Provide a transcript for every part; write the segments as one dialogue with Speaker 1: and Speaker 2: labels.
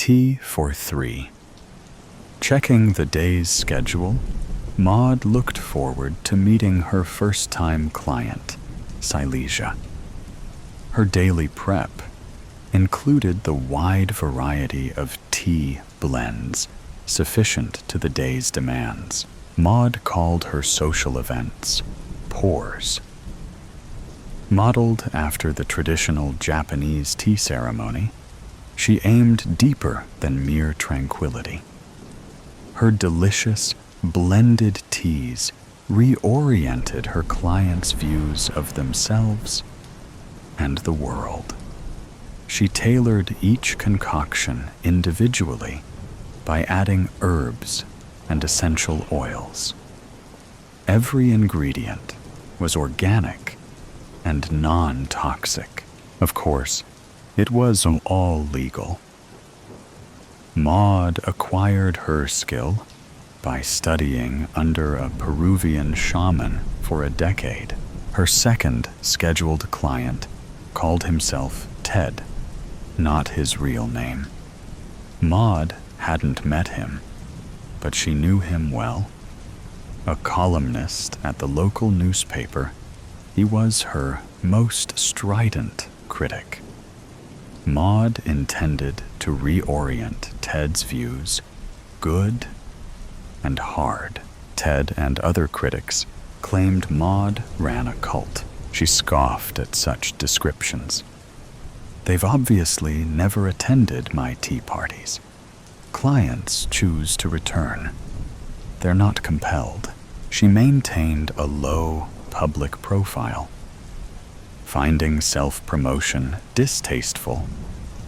Speaker 1: Tea for 3. Checking the day's schedule, Maud looked forward to meeting her first-time client, Silesia. Her daily prep included the wide variety of tea blends sufficient to the day's demands. Maud called her social events pours. Modeled after the traditional Japanese tea ceremony, she aimed deeper than mere tranquility. Her delicious, blended teas reoriented her clients' views of themselves and the world. She tailored each concoction individually by adding herbs and essential oils. Every ingredient was organic and non-toxic. Of course, it was all legal. Maud acquired her skill by studying under a Peruvian shaman for a decade. Her second scheduled client called himself Ted, not his real name. Maud hadn't met him, but she knew him well. A columnist at the local newspaper, he was her most strident critic. Maud intended to reorient Ted's views, good and hard. Ted and other critics claimed Maud ran a cult. She scoffed at such descriptions. They've obviously never attended my tea parties. Clients choose to return. They're not compelled. She maintained a low public profile. Finding self-promotion distasteful,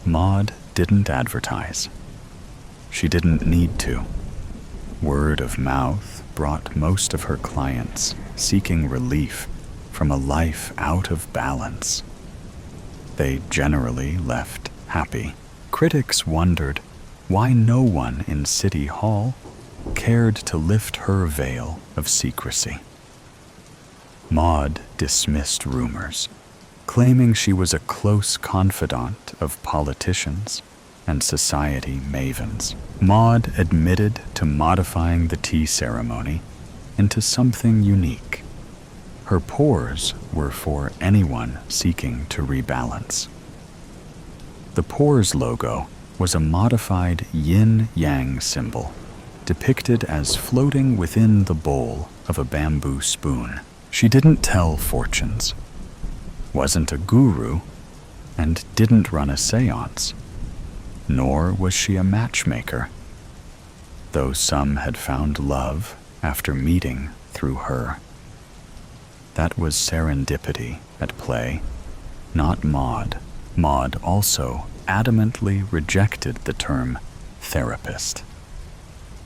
Speaker 1: Maud didn't advertise. She didn't need to. Word of mouth brought most of her clients seeking relief from a life out of balance. They generally left happy. Critics wondered why no one in City Hall cared to lift her veil of secrecy. Maud dismissed rumors, claiming she was a close confidant of politicians and society mavens. Maud admitted to modifying the tea ceremony into something unique. Her pours were for anyone seeking to rebalance. The pours logo was a modified yin-yang symbol, depicted as floating within the bowl of a bamboo spoon. She didn't tell fortunes, wasn't a guru, and didn't run a seance. Nor was she a matchmaker, though some had found love after meeting through her. That was serendipity at play, not Maud. Maud also adamantly rejected the term therapist.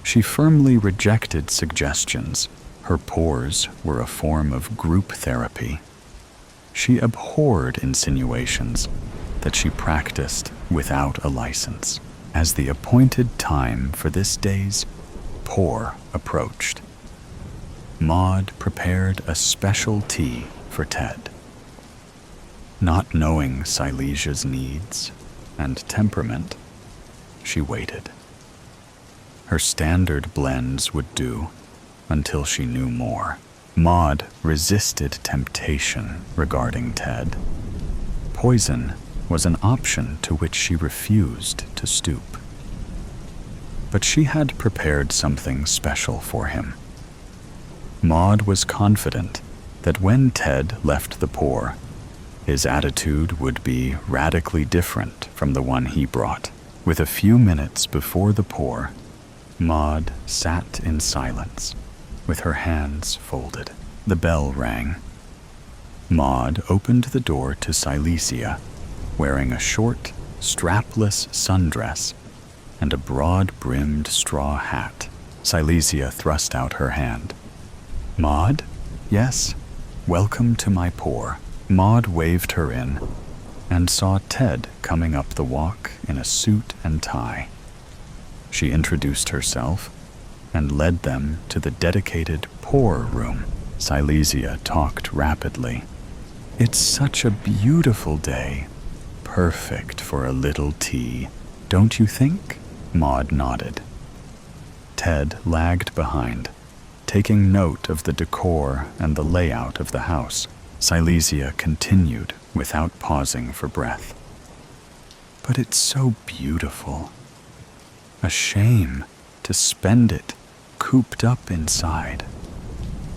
Speaker 1: She firmly rejected suggestions her pours were a form of group therapy. She abhorred insinuations that she practiced without a license. As the appointed time for this day's pour approached, Maud prepared a special tea for Ted. Not knowing Silesia's needs and temperament, she waited. Her standard blends would do until she knew more. Maud resisted temptation regarding Ted. Poison was an option to which she refused to stoop. But she had prepared something special for him. Maud was confident that when Ted left the pour, his attitude would be radically different from the one he brought. With a few minutes before the pour, Maud sat in silence, with her hands folded. The bell rang. Maud opened the door to Silesia, wearing a short, strapless sundress and a broad-brimmed straw hat. Silesia thrust out her hand. "Maud? Yes, welcome to my pour." Maud waved her in and saw Ted coming up the walk in a suit and tie. She introduced herself and led them to the dedicated pour room. Silesia talked rapidly. "It's such a beautiful day. Perfect for a little tea, don't you think?" Maud nodded. Ted lagged behind, taking note of the decor and the layout of the house. Silesia continued without pausing for breath. But it's so beautiful. A shame to spend it cooped up inside.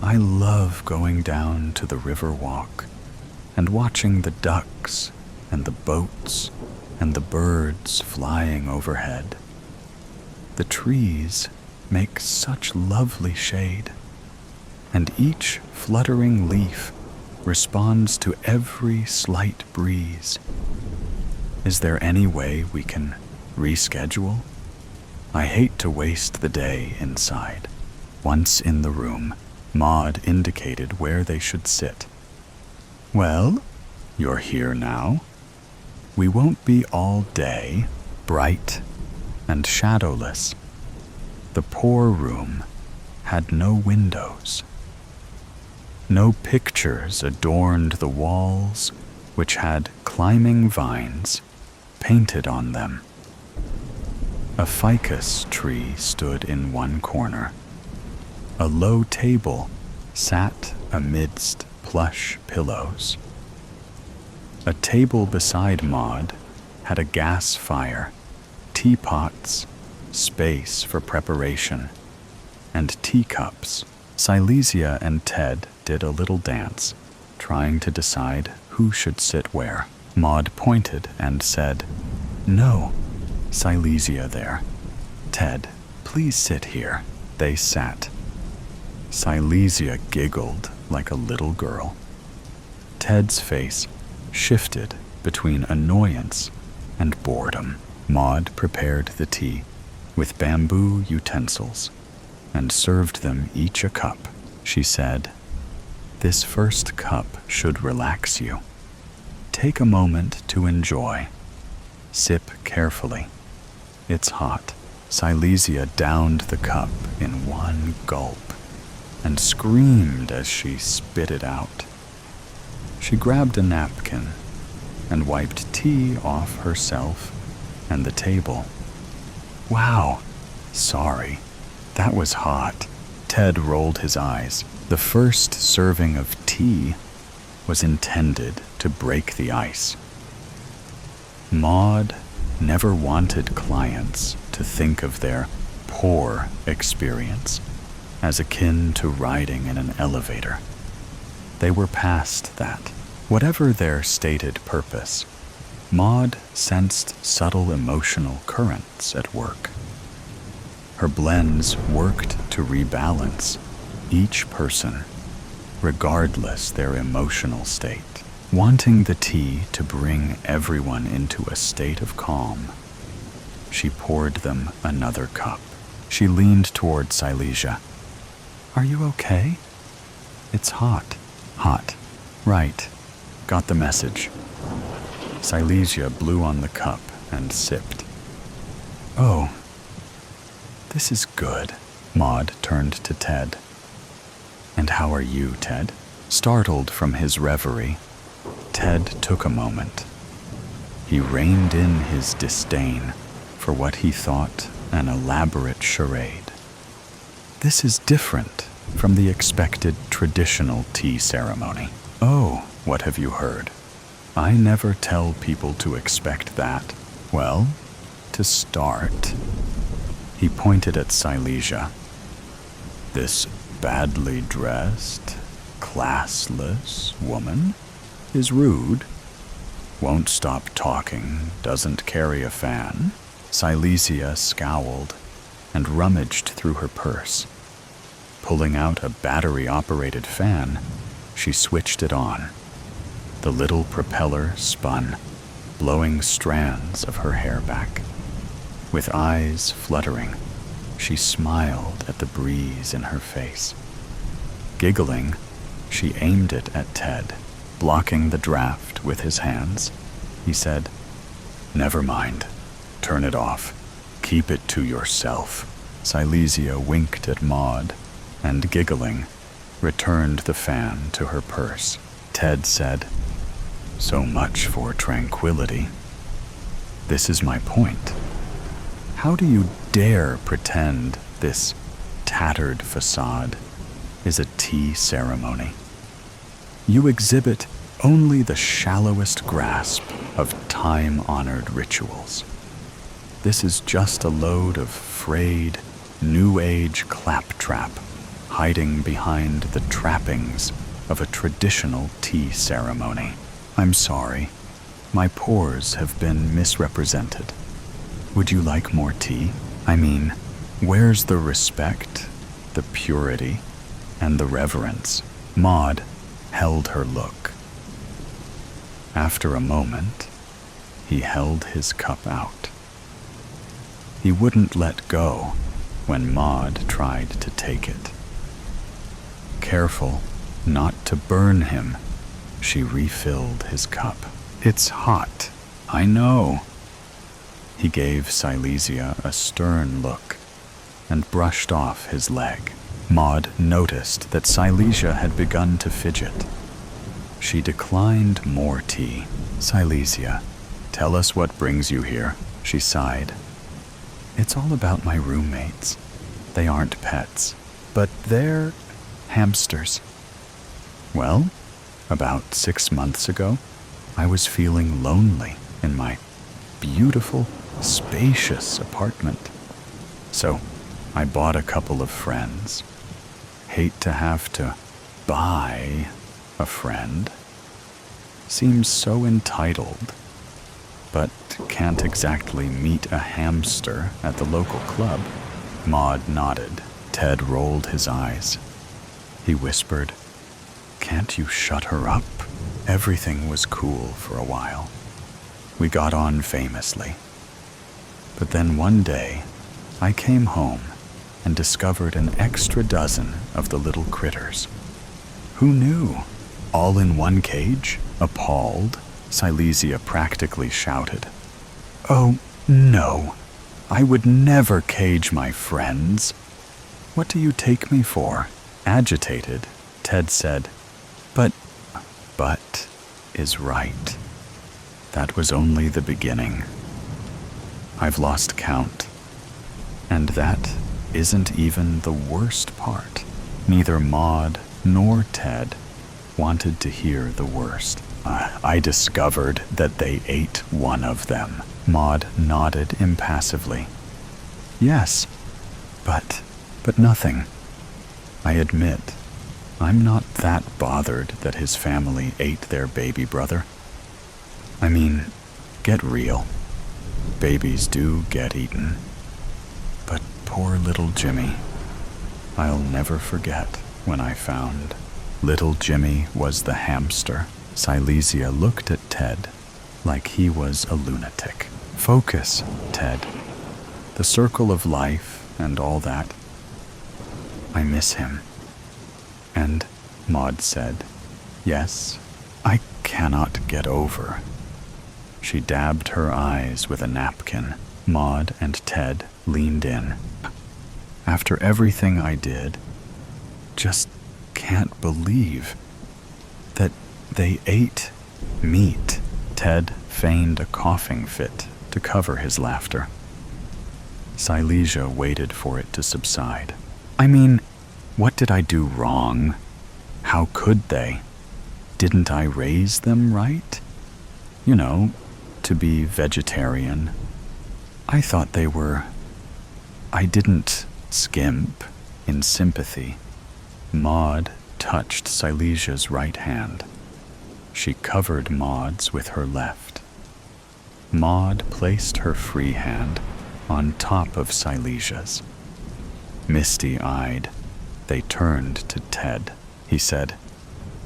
Speaker 1: I love going down to the river walk and watching the ducks and the boats and the birds flying overhead. The trees make such lovely shade, and each fluttering leaf responds to every slight breeze. Is there any way we can reschedule? I hate to waste the day inside. Once in the room, Maud indicated where they should sit. Well, you're here now. We won't be all day, bright and shadowless. The poor room had no windows. No pictures adorned the walls, which had climbing vines painted on them. A ficus tree stood in one corner. A low table sat amidst plush pillows. A table beside Maud had a gas fire, teapots, space for preparation, and teacups. Silesia and Ted did a little dance, trying to decide who should sit where. Maud pointed and said, "No, Silesia there. Ted, please sit here." They sat. Silesia giggled like a little girl. Ted's face shifted between annoyance and boredom. Maud prepared the tea with bamboo utensils and served them each a cup. She said, "This first cup should relax you. Take a moment to enjoy. Sip carefully. It's hot." Silesia downed the cup in one gulp and screamed as she spit it out. She grabbed a napkin and wiped tea off herself and the table. "Wow, sorry, that was hot." Ted rolled his eyes. The first serving of tea was intended to break the ice. Maud never wanted clients to think of their poor experience as akin to riding in an elevator. They were past that. Whatever their stated purpose, Maud sensed subtle emotional currents at work. Her blends worked to rebalance each person, regardless their emotional state. Wanting the tea to bring everyone into a state of calm, she poured them another cup. She leaned toward Silesia. "Are you okay?" "It's hot." "Hot. Right. Got the message." Silesia blew on the cup and sipped. "Oh, this is good." Maud turned to Ted. "And how are you, Ted?" Startled from his reverie, Ted took a moment. He reined in his disdain for what he thought an elaborate charade. "This is different from the expected traditional tea ceremony." "Oh, what have you heard?" "I never tell people to expect that." "Well, to start," he pointed at Silesia, "this badly dressed, classless woman is rude, won't stop talking, doesn't carry a fan." Silesia scowled and rummaged through her purse. Pulling out a battery-operated fan, she switched it on. The little propeller spun, blowing strands of her hair back. With eyes fluttering, she smiled at the breeze in her face. Giggling, she aimed it at Ted. Blocking the draft with his hands, he said, "Never mind. Turn it off. Keep it to yourself." Silesia winked at Maud and, giggling, returned the fan to her purse. Ted said, "So much for tranquility. This is my point. How do you dare pretend this tattered facade is a tea ceremony? You exhibit only the shallowest grasp of time-honored rituals. This is just a load of frayed, New Age claptrap hiding behind the trappings of a traditional tea ceremony. I'm sorry, my pores have been misrepresented. Would you like more tea? I mean, where's the respect, the purity, and the reverence? Maud held her look. After a moment, he held his cup out. He wouldn't let go when Maud tried to take it. Careful not to burn him, she refilled his cup. It's hot, I know. He gave Silesia a stern look and brushed off his leg. Maud noticed that Silesia had begun to fidget. She declined more tea. Silesia, tell us what brings you here, she sighed. It's all about my roommates. They aren't pets, but they're hamsters. Well, about 6 months ago, I was feeling lonely in my beautiful, spacious apartment. So I bought a couple of friends. Hate to have to buy a friend. Seems so entitled, but can't exactly meet a hamster at the local club. Maud nodded. Ted rolled his eyes. He whispered, "Can't you shut her up?" Everything was cool for a while. We got on famously. But then one day, I came home and discovered an extra dozen of the little critters. Who knew? All in one cage? Appalled, Silesia practically shouted. Oh, no. I would never cage my friends. What do you take me for? Agitated, Ted said. But is right. That was only the beginning. I've lost count. And that isn't even the worst part. Neither Maud nor Ted wanted to hear the worst. I discovered that they ate one of them. Maud nodded impassively. Yes, but nothing. I admit, I'm not that bothered that his family ate their baby brother. I mean, get real. Babies do get eaten. But poor little Jimmy. I'll never forget when I found little Jimmy was the hamster. Silesia looked at Ted like he was a lunatic. Focus, Ted. The circle of life and all that. I miss him. And Maud said, yes, I cannot get over. She dabbed her eyes with a napkin. Maud and Ted leaned in. After everything I did, just can't believe that they ate meat. Ted feigned a coughing fit to cover his laughter. Silesia waited for it to subside. I mean, what did I do wrong? How could they? Didn't I raise them right? You know, to be vegetarian. I thought they were. I didn't skimp in sympathy. Maud touched Silesia's right hand. She covered Maud's with her left. Maud placed her free hand on top of Silesia's. Misty-eyed, they turned to Ted. He said,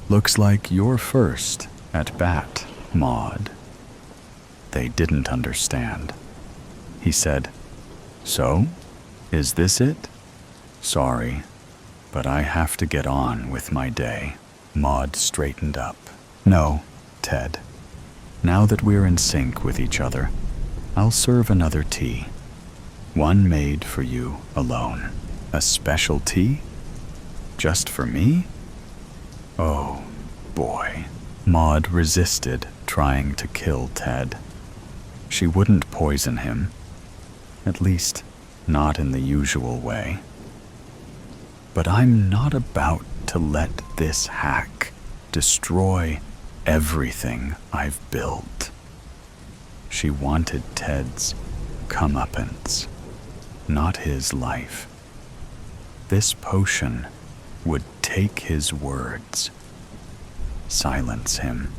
Speaker 1: "Looks like you're first at bat, Maud." They didn't understand. He said, "So, is this it? Sorry, but I have to get on with my day." Maud straightened up. "No, Ted. Now that we're in sync with each other, I'll serve another tea. One made for you alone. A special tea? Just for me?" Oh, boy. Maud resisted trying to kill Ted. She wouldn't poison him. At least, not in the usual way. But I'm not about to let this hack destroy everything I've built. She wanted Ted's comeuppance, not his life. This potion would take his words, silence him,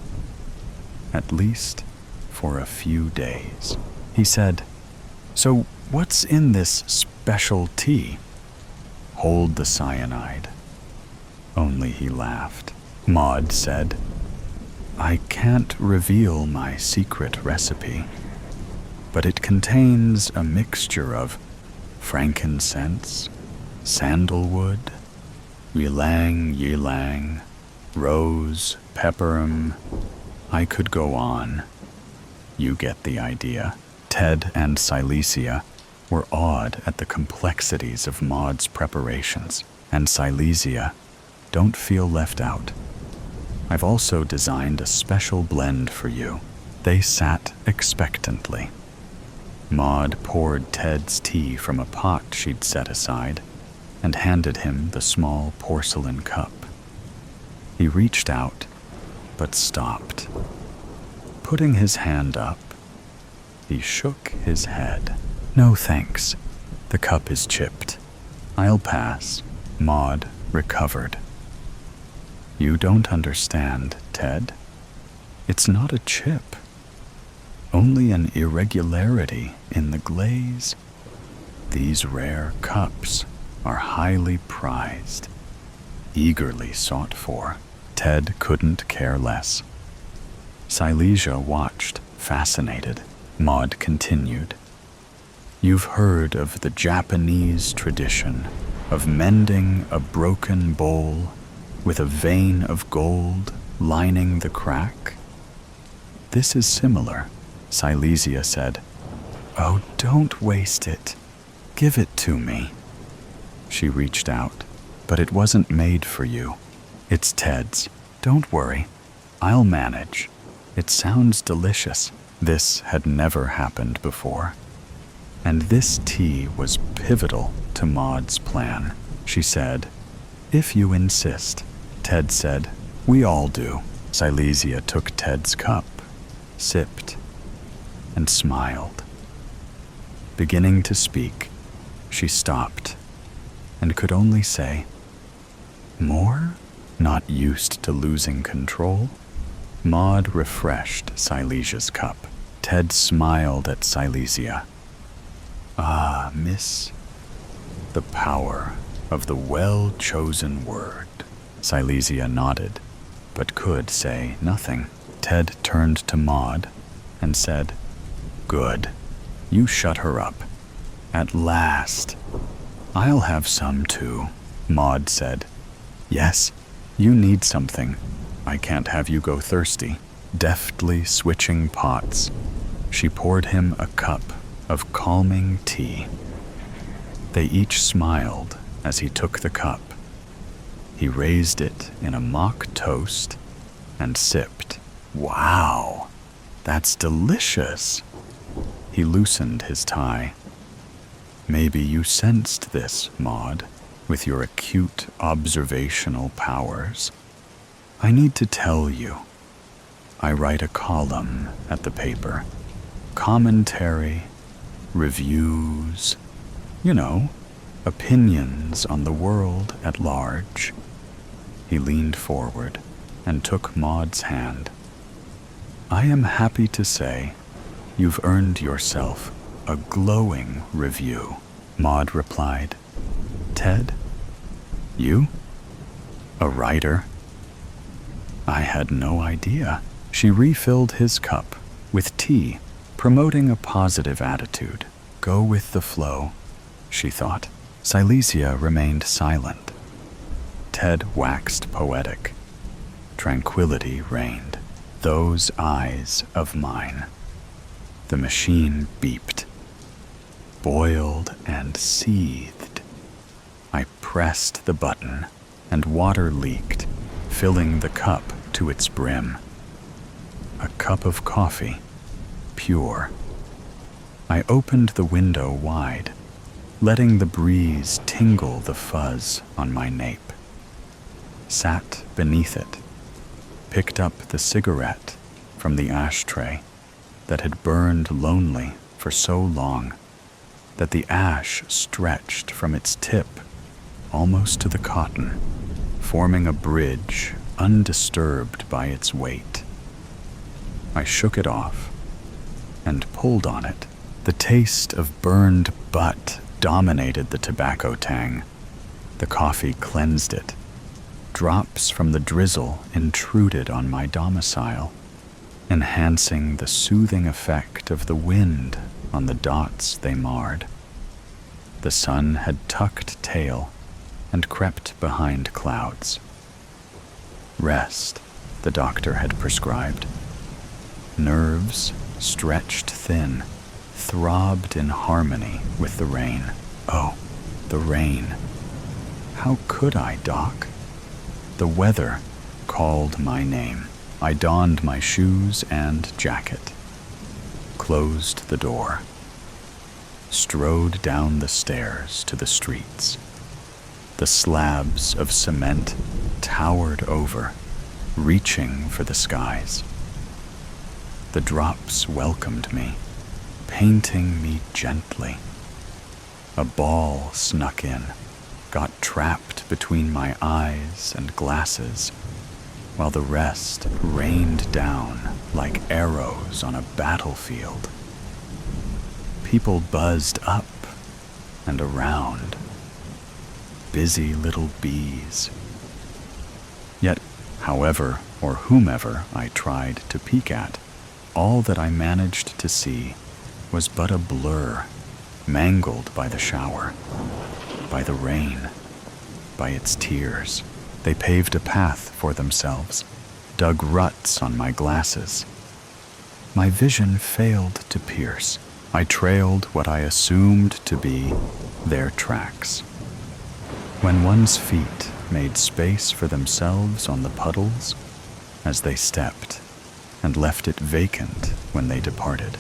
Speaker 1: at least for a few days. He said, "So what's in this special tea?" "Hold the cyanide." Only he laughed. Maud said, "I can't reveal my secret recipe, but it contains a mixture of frankincense, sandalwood, ylang ylang, rose, pepperum. I could go on. You get the idea." Ted and Silesia were awed at the complexities of Maud's preparations, and Silesia, don't feel left out. "I've also designed a special blend for you." They sat expectantly. Maud poured Ted's tea from a pot she'd set aside and handed him the small porcelain cup. He reached out, but stopped. Putting his hand up, he shook his head. "No thanks. The cup is chipped. I'll pass." Maud recovered. "You don't understand, Ted. It's not a chip. Only an irregularity in the glaze. These rare cups are highly prized, eagerly sought for." Ted couldn't care less. Silesia watched, fascinated. Maud continued, "You've heard of the Japanese tradition of mending a broken bowl with a vein of gold lining the crack? This is similar," Silesia said. "Oh, don't waste it. Give it to me." She reached out, "But it wasn't made for you. It's Ted's. Don't worry. I'll manage. It sounds delicious." This had never happened before. And this tea was pivotal to Maud's plan. She said, "If you insist." Ted said, "We all do." Silesia took Ted's cup, sipped, and smiled. Beginning to speak, she stopped and could only say, "More?" Not used to losing control, Maud refreshed Silesia's cup. Ted smiled at Silesia. "Ah, miss, the power of the well-chosen word." Silesia nodded, but could say nothing. Ted turned to Maud and said, "Good. You shut her up. At last." "I'll have some too," Maud said. "Yes, you need something. I can't have you go thirsty." Deftly switching pots, she poured him a cup of calming tea. They each smiled as he took the cup. He raised it in a mock toast and sipped. "Wow, that's delicious." He loosened his tie. "Maybe you sensed this, Maud, with your acute observational powers. I need to tell you. I write a column at the paper. Commentary, reviews, opinions on the world at large." He leaned forward and took Maud's hand. "I am happy to say you've earned yourself a glowing review." Maud replied, "Ted? You? A writer?" "I had no idea." She refilled his cup with tea, promoting a positive attitude. Go with the flow, she thought. Silesia remained silent. Ted waxed poetic. Tranquility reigned. Those eyes of mine. The machine beeped, boiled and seethed. I pressed the button, and water leaked, filling the cup to its brim. A cup of coffee, pure. I opened the window wide, letting the breeze tingle the fuzz on my nape. Sat beneath it, picked up the cigarette from the ashtray that had burned lonely for so long that the ash stretched from its tip almost to the cotton, forming a bridge undisturbed by its weight. I shook it off and pulled on it. The taste of burned butt dominated the tobacco tang. The coffee cleansed it. Drops from the drizzle intruded on my domicile, enhancing the soothing effect of the wind on the dots they marred. The sun had tucked tail and crept behind clouds. Rest, the doctor had prescribed. Nerves, stretched thin, throbbed in harmony with the rain. Oh, the rain. How could I, Doc? The weather called my name. I donned my shoes and jacket, closed the door, strode down the stairs to the streets. The slabs of cement towered over, reaching for the skies. The drops welcomed me, painting me gently. A ball snuck in, got trapped between my eyes and glasses, while the rest rained down like arrows on a battlefield. People buzzed up and around, busy little bees. Yet, however or whomever I tried to peek at, all that I managed to see was but a blur, mangled by the shower, by the rain, by its tears. They paved a path for themselves, dug ruts on my glasses. My vision failed to pierce. I trailed what I assumed to be their tracks. When one's feet made space for themselves on the puddles as they stepped, and left it vacant when they departed,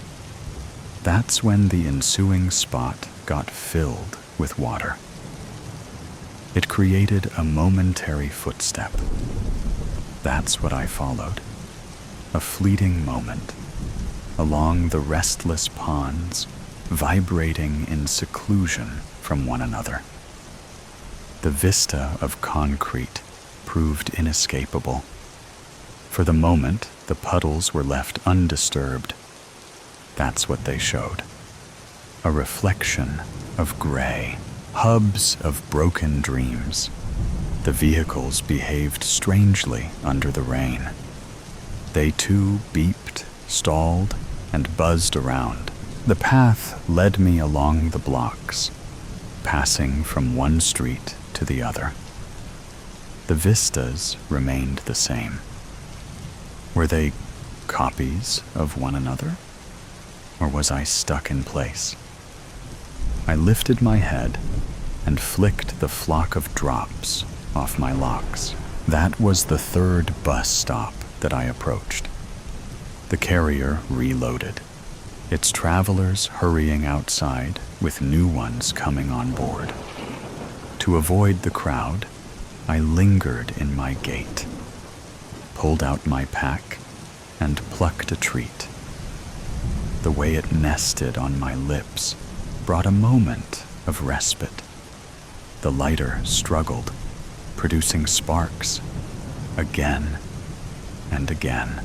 Speaker 1: that's when the ensuing spot got filled with water. It created a momentary footstep. That's what I followed. A fleeting moment, along the restless ponds, vibrating in seclusion from one another. The vista of concrete proved inescapable. For the moment, the puddles were left undisturbed. That's what they showed. A reflection of gray, hubs of broken dreams. The vehicles behaved strangely under the rain. They too beeped, stalled, and buzzed around. The path led me along the blocks, passing from one street to the other. The vistas remained the same. Were they copies of one another? Or was I stuck in place? I lifted my head and flicked the flock of drops off my locks. That was the third bus stop that I approached. The carrier reloaded, its travelers hurrying outside with new ones coming on board. To avoid the crowd, I lingered in my gait, pulled out my pack, and plucked a treat. The way it nested on my lips brought a moment of respite. The lighter struggled, producing sparks, again and again.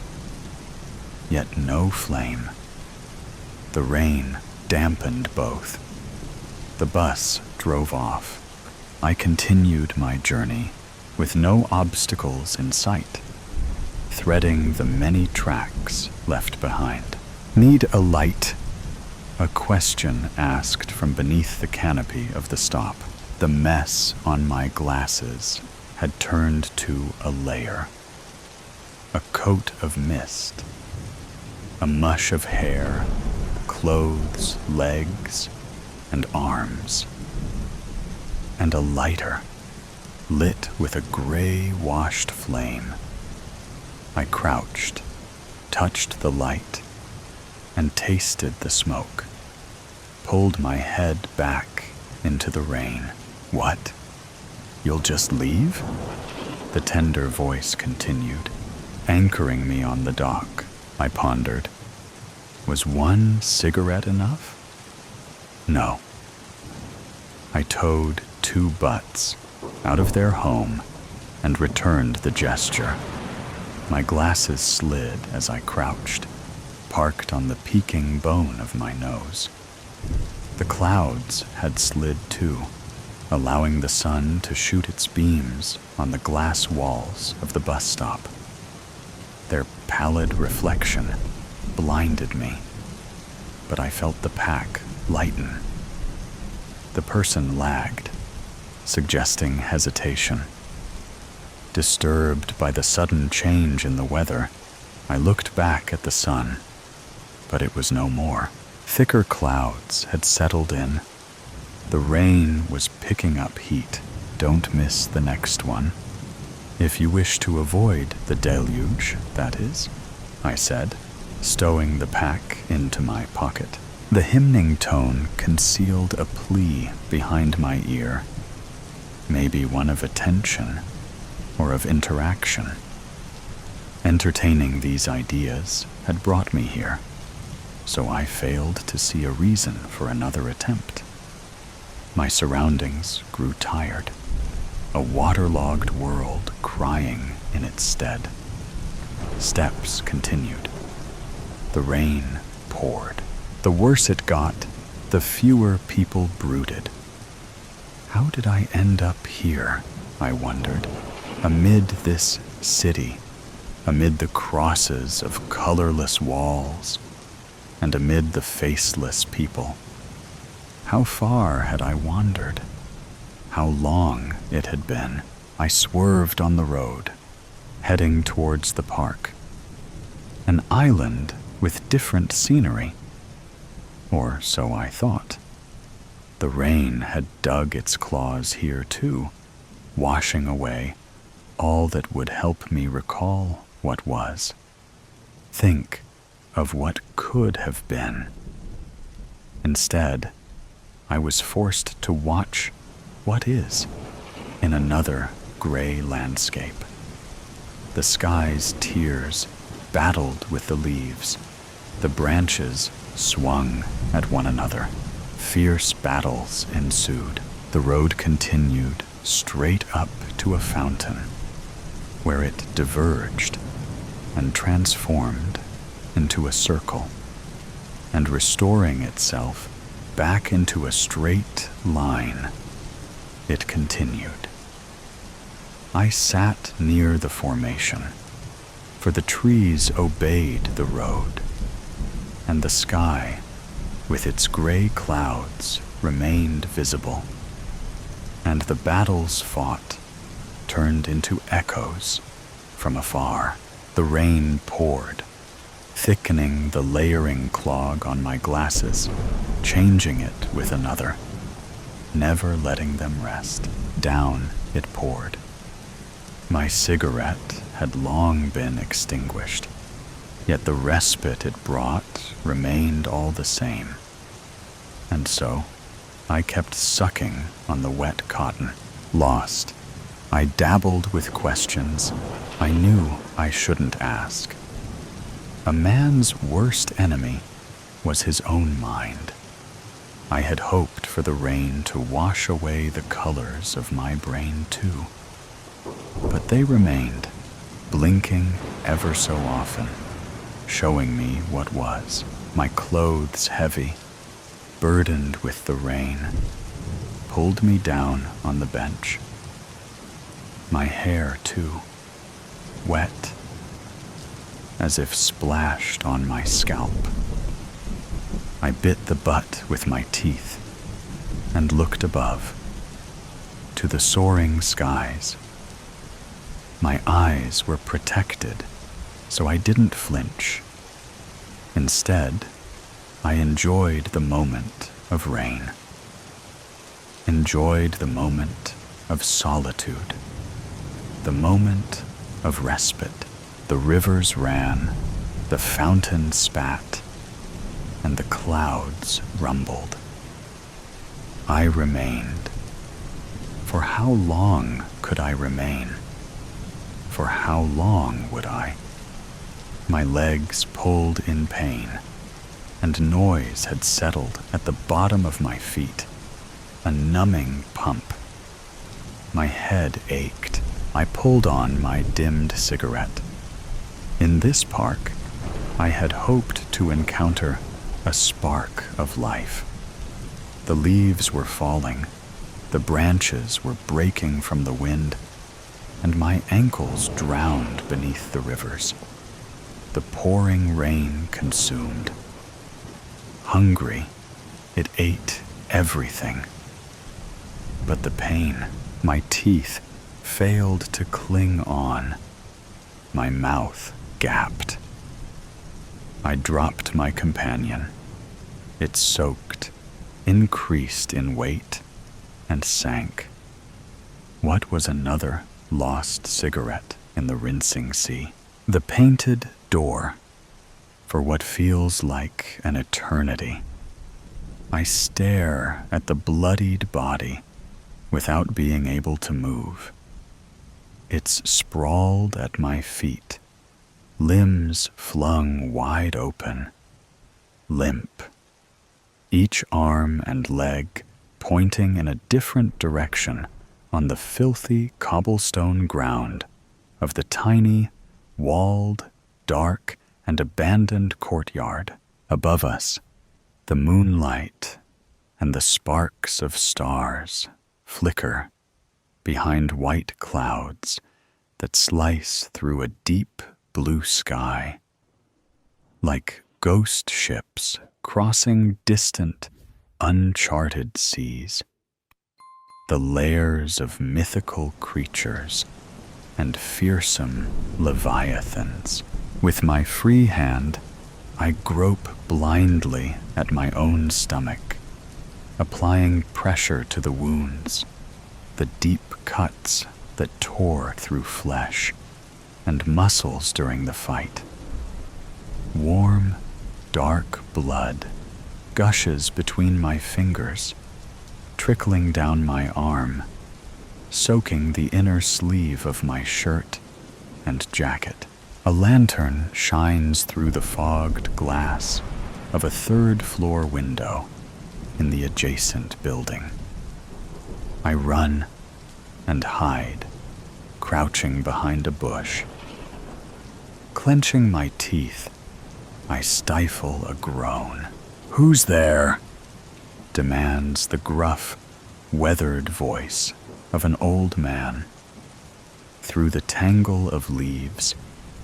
Speaker 1: Yet no flame. The rain dampened both. The bus drove off. I continued my journey with no obstacles in sight, threading the many tracks left behind. Need a light? A question asked from beneath the canopy of the stop. The mess on my glasses had turned to a layer, a coat of mist, a mush of hair, clothes, legs, and arms, and a lighter lit with a gray-washed flame. I crouched, touched the light, and tasted the smoke. pulled my head back into the rain. What? You'll just leave? The tender voice continued, anchoring me on the dock. I pondered. Was one cigarette enough? No. I towed 2 butts out of their home and returned the gesture. My glasses slid as I crouched, parked on the peaking bone of my nose. The clouds had slid too, allowing the sun to shoot its beams on the glass walls of the bus stop. Their pallid reflection blinded me, but I felt the pack lighten. The person lagged, suggesting hesitation. Disturbed by the sudden change in the weather, I looked back at the sun, but it was no more. Thicker clouds had settled in. The rain was picking up heat. Don't miss the next one. If you wish to avoid the deluge, that is, I said, stowing the pack into my pocket. The hymning tone concealed a plea behind my ear, maybe one of attention or of interaction. Entertaining these ideas had brought me here, so I failed to see a reason for another attempt. My surroundings grew tired, a waterlogged world crying in its stead. Steps continued. The rain poured. The worse it got, the fewer people brooded. How did I end up here, I wondered, amid this city, amid the crosses of colorless walls, and amid the faceless people? How far had I wandered? How long it had been? I swerved on the road, heading towards the park. An island with different scenery. Or so I thought. The rain had dug its claws here too, washing away all that would help me recall what was. Think of what could have been. Instead, I was forced to watch what is in another gray landscape. The sky's tears battled with the leaves. The branches swung at one another. Fierce battles ensued. The road continued straight up to a fountain, where it diverged and transformed into a circle, and restoring itself back into a straight line, it continued. I sat near the formation, for the trees obeyed the road, and the sky, with its gray clouds, remained visible, and the battles fought turned into echoes from afar. The rain poured, thickening the layering clog on my glasses, changing it with another, never letting them rest. Down it poured. My cigarette had long been extinguished, yet the respite it brought remained all the same. And so, I kept sucking on the wet cotton. Lost, I dabbled with questions I knew I shouldn't ask. A man's worst enemy was his own mind. I had hoped for the rain to wash away the colors of my brain too, but they remained, blinking ever so often, showing me what was. My clothes heavy, burdened with the rain, pulled me down on the bench. My hair, too, wet, as if splashed on my scalp. I bit the butt with my teeth and looked above, to the soaring skies. My eyes were protected, so I didn't flinch. Instead, I enjoyed the moment of rain, enjoyed the moment of solitude, the moment of respite. The rivers ran, the fountain spat, and the clouds rumbled. I remained. For how long could I remain? For how long would I? My legs pulled in pain, and noise had settled at the bottom of my feet, a numbing pump. My head ached. I pulled on my dimmed cigarette. In this park, I had hoped to encounter a spark of life. The leaves were falling, the branches were breaking from the wind, and my ankles drowned beneath the rivers. The pouring rain consumed. Hungry, it ate everything. But the pain, my teeth failed to cling on. My mouth gapped. I dropped my companion. It soaked, increased in weight, and sank. What was another lost cigarette in the rinsing sea? The painted door, for what feels like an eternity. I stare at the bloodied body without being able to move. It's sprawled at my feet, limbs flung wide open, limp, each arm and leg pointing in a different direction on the filthy cobblestone ground of the tiny, walled, dark, and abandoned courtyard. Above us, the moonlight and the sparks of stars flicker behind white clouds that slice through a deep blue sky, like ghost ships crossing distant, uncharted seas. The layers of mythical creatures and fearsome leviathans. With my free hand, I grope blindly at my own stomach, applying pressure to the wounds, the deep cuts that tore through flesh and muscles during the fight. Warm, dark blood gushes between my fingers, trickling down my arm, soaking the inner sleeve of my shirt and jacket. A lantern shines through the fogged glass of a third-floor window in the adjacent building. I run and hide, crouching behind a bush. Clenching my teeth, I stifle a groan. "Who's there?" demands the gruff, weathered voice of an old man. Through the tangle of leaves,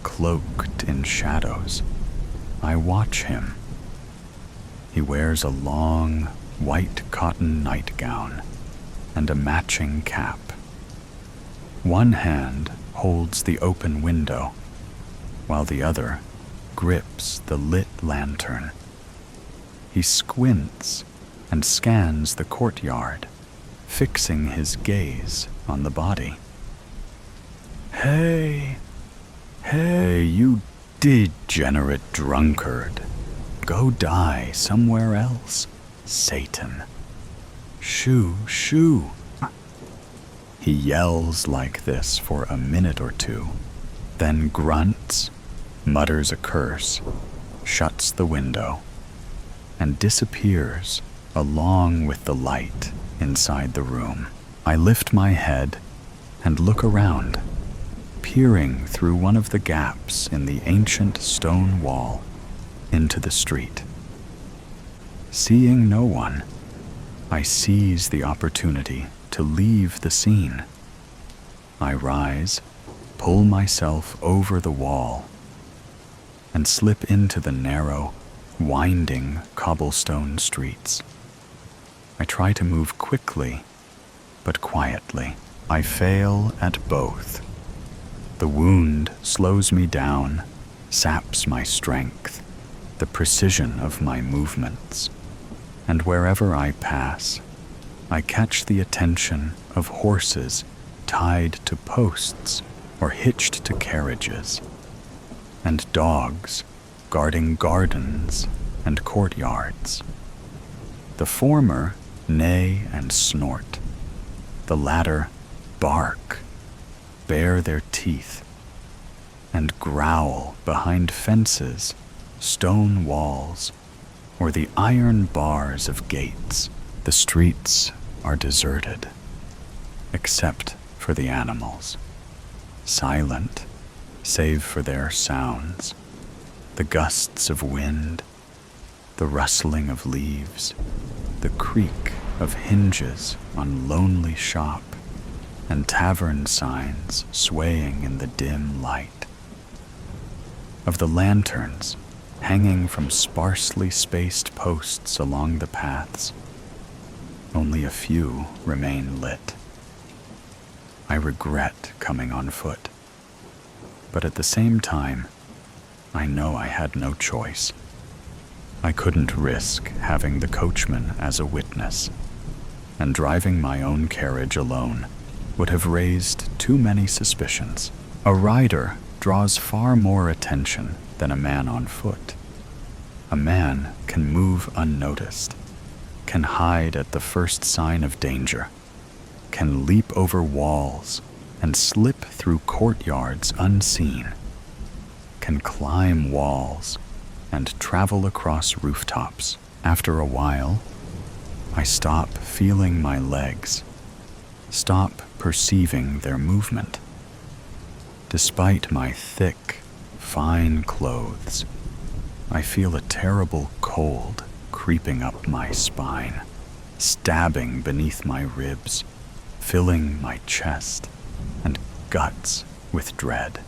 Speaker 1: cloaked in shadows, I watch him. He wears a long, white cotton nightgown and a matching cap. One hand holds the open window, while the other grips the lit lantern. He squints and scans the courtyard, fixing his gaze on the body. Hey, you degenerate drunkard. Go die somewhere else, Satan. Shoo, shoo. He yells like this for a minute or two, then grunts, mutters a curse, shuts the window, and disappears along with the light inside the room. I lift my head and look around, peering through one of the gaps in the ancient stone wall into the street. Seeing no one, I seize the opportunity to leave the scene. I rise, pull myself over the wall, and slip into the narrow, winding cobblestone streets. I try to move quickly, but quietly. I fail at both. The wound slows me down, saps my strength, the precision of my movements, and wherever I pass, I catch the attention of horses tied to posts or hitched to carriages, and dogs guarding gardens and courtyards. The former neigh and snort. The latter bark, bare their teeth, and growl behind fences, stone walls, or the iron bars of gates. The streets are deserted, except for the animals, silent save for their sounds, the gusts of wind, the rustling of leaves, the creak of hinges on lonely shop, and tavern signs swaying in the dim light. Of the lanterns hanging from sparsely spaced posts along the paths, only a few remain lit. I regret coming on foot, but at the same time, I know I had no choice. I couldn't risk having the coachman as a witness, and driving my own carriage alone would have raised too many suspicions. A rider draws far more attention than a man on foot. A man can move unnoticed, can hide at the first sign of danger, can leap over walls and slip through courtyards unseen, can climb walls and travel across rooftops. After a while, I stop feeling my legs, stop perceiving their movement. Despite my thick, fine clothes, I feel a terrible cold creeping up my spine, stabbing beneath my ribs, filling my chest and guts with dread.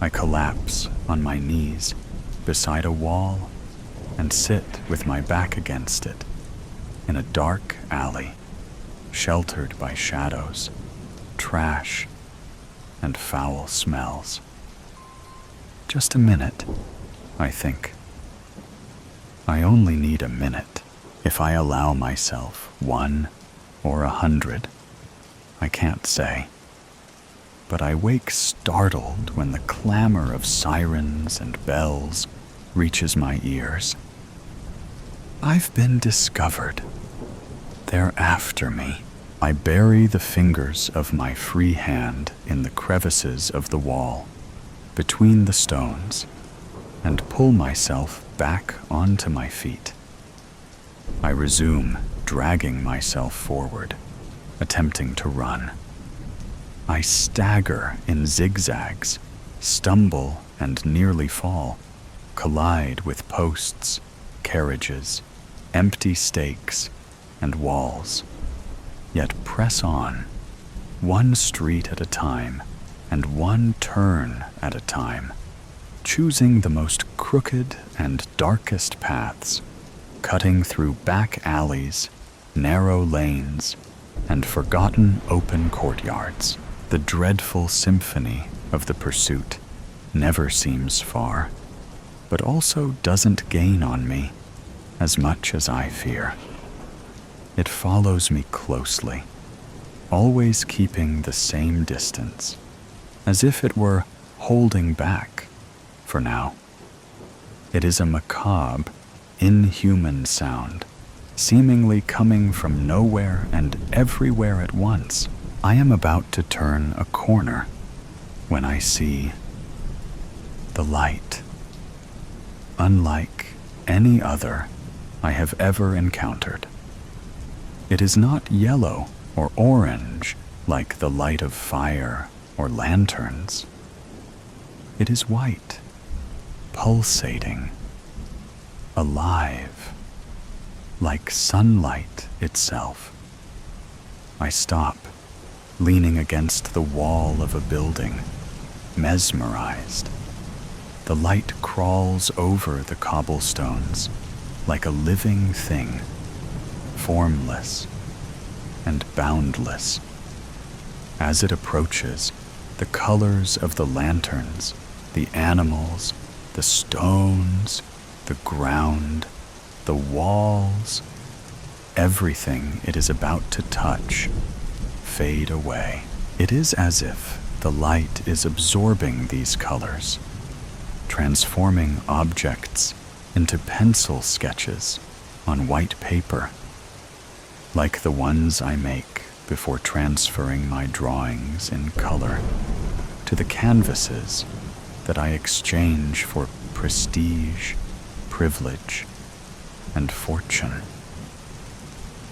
Speaker 1: I collapse on my knees beside a wall and sit with my back against it in a dark alley, sheltered by shadows, trash, and foul smells. Just a minute, I think. I only need a minute. If I allow myself 1 or 100, I can't say. But I wake startled when the clamor of sirens and bells reaches my ears. I've been discovered. They're after me. I bury the fingers of my free hand in the crevices of the wall, between the stones, and pull myself back onto my feet. I resume dragging myself forward, attempting to run. I stagger in zigzags, stumble and nearly fall, collide with posts, carriages, empty stakes, and walls, yet press on, one street at a time and one turn at a time, choosing the most crooked and darkest paths, cutting through back alleys, narrow lanes, and forgotten open courtyards. The dreadful symphony of the pursuit never seems far, but also doesn't gain on me as much as I fear. It follows me closely, always keeping the same distance, as if it were holding back for now. It is a macabre, inhuman sound, seemingly coming from nowhere and everywhere at once. I am about to turn a corner when I see the light, unlike any other I have ever encountered. It is not yellow or orange like the light of fire or lanterns. It is white, pulsating, alive, like sunlight itself. I stop, leaning against the wall of a building, mesmerized. The light crawls over the cobblestones like a living thing, formless and boundless. As it approaches, the colors of the lanterns, the animals, the stones, the ground, the walls, everything it is about to touch, fade away. It is as if the light is absorbing these colors, transforming objects into pencil sketches on white paper, like the ones I make before transferring my drawings in color to the canvases that I exchange for prestige, privilege, and fortune.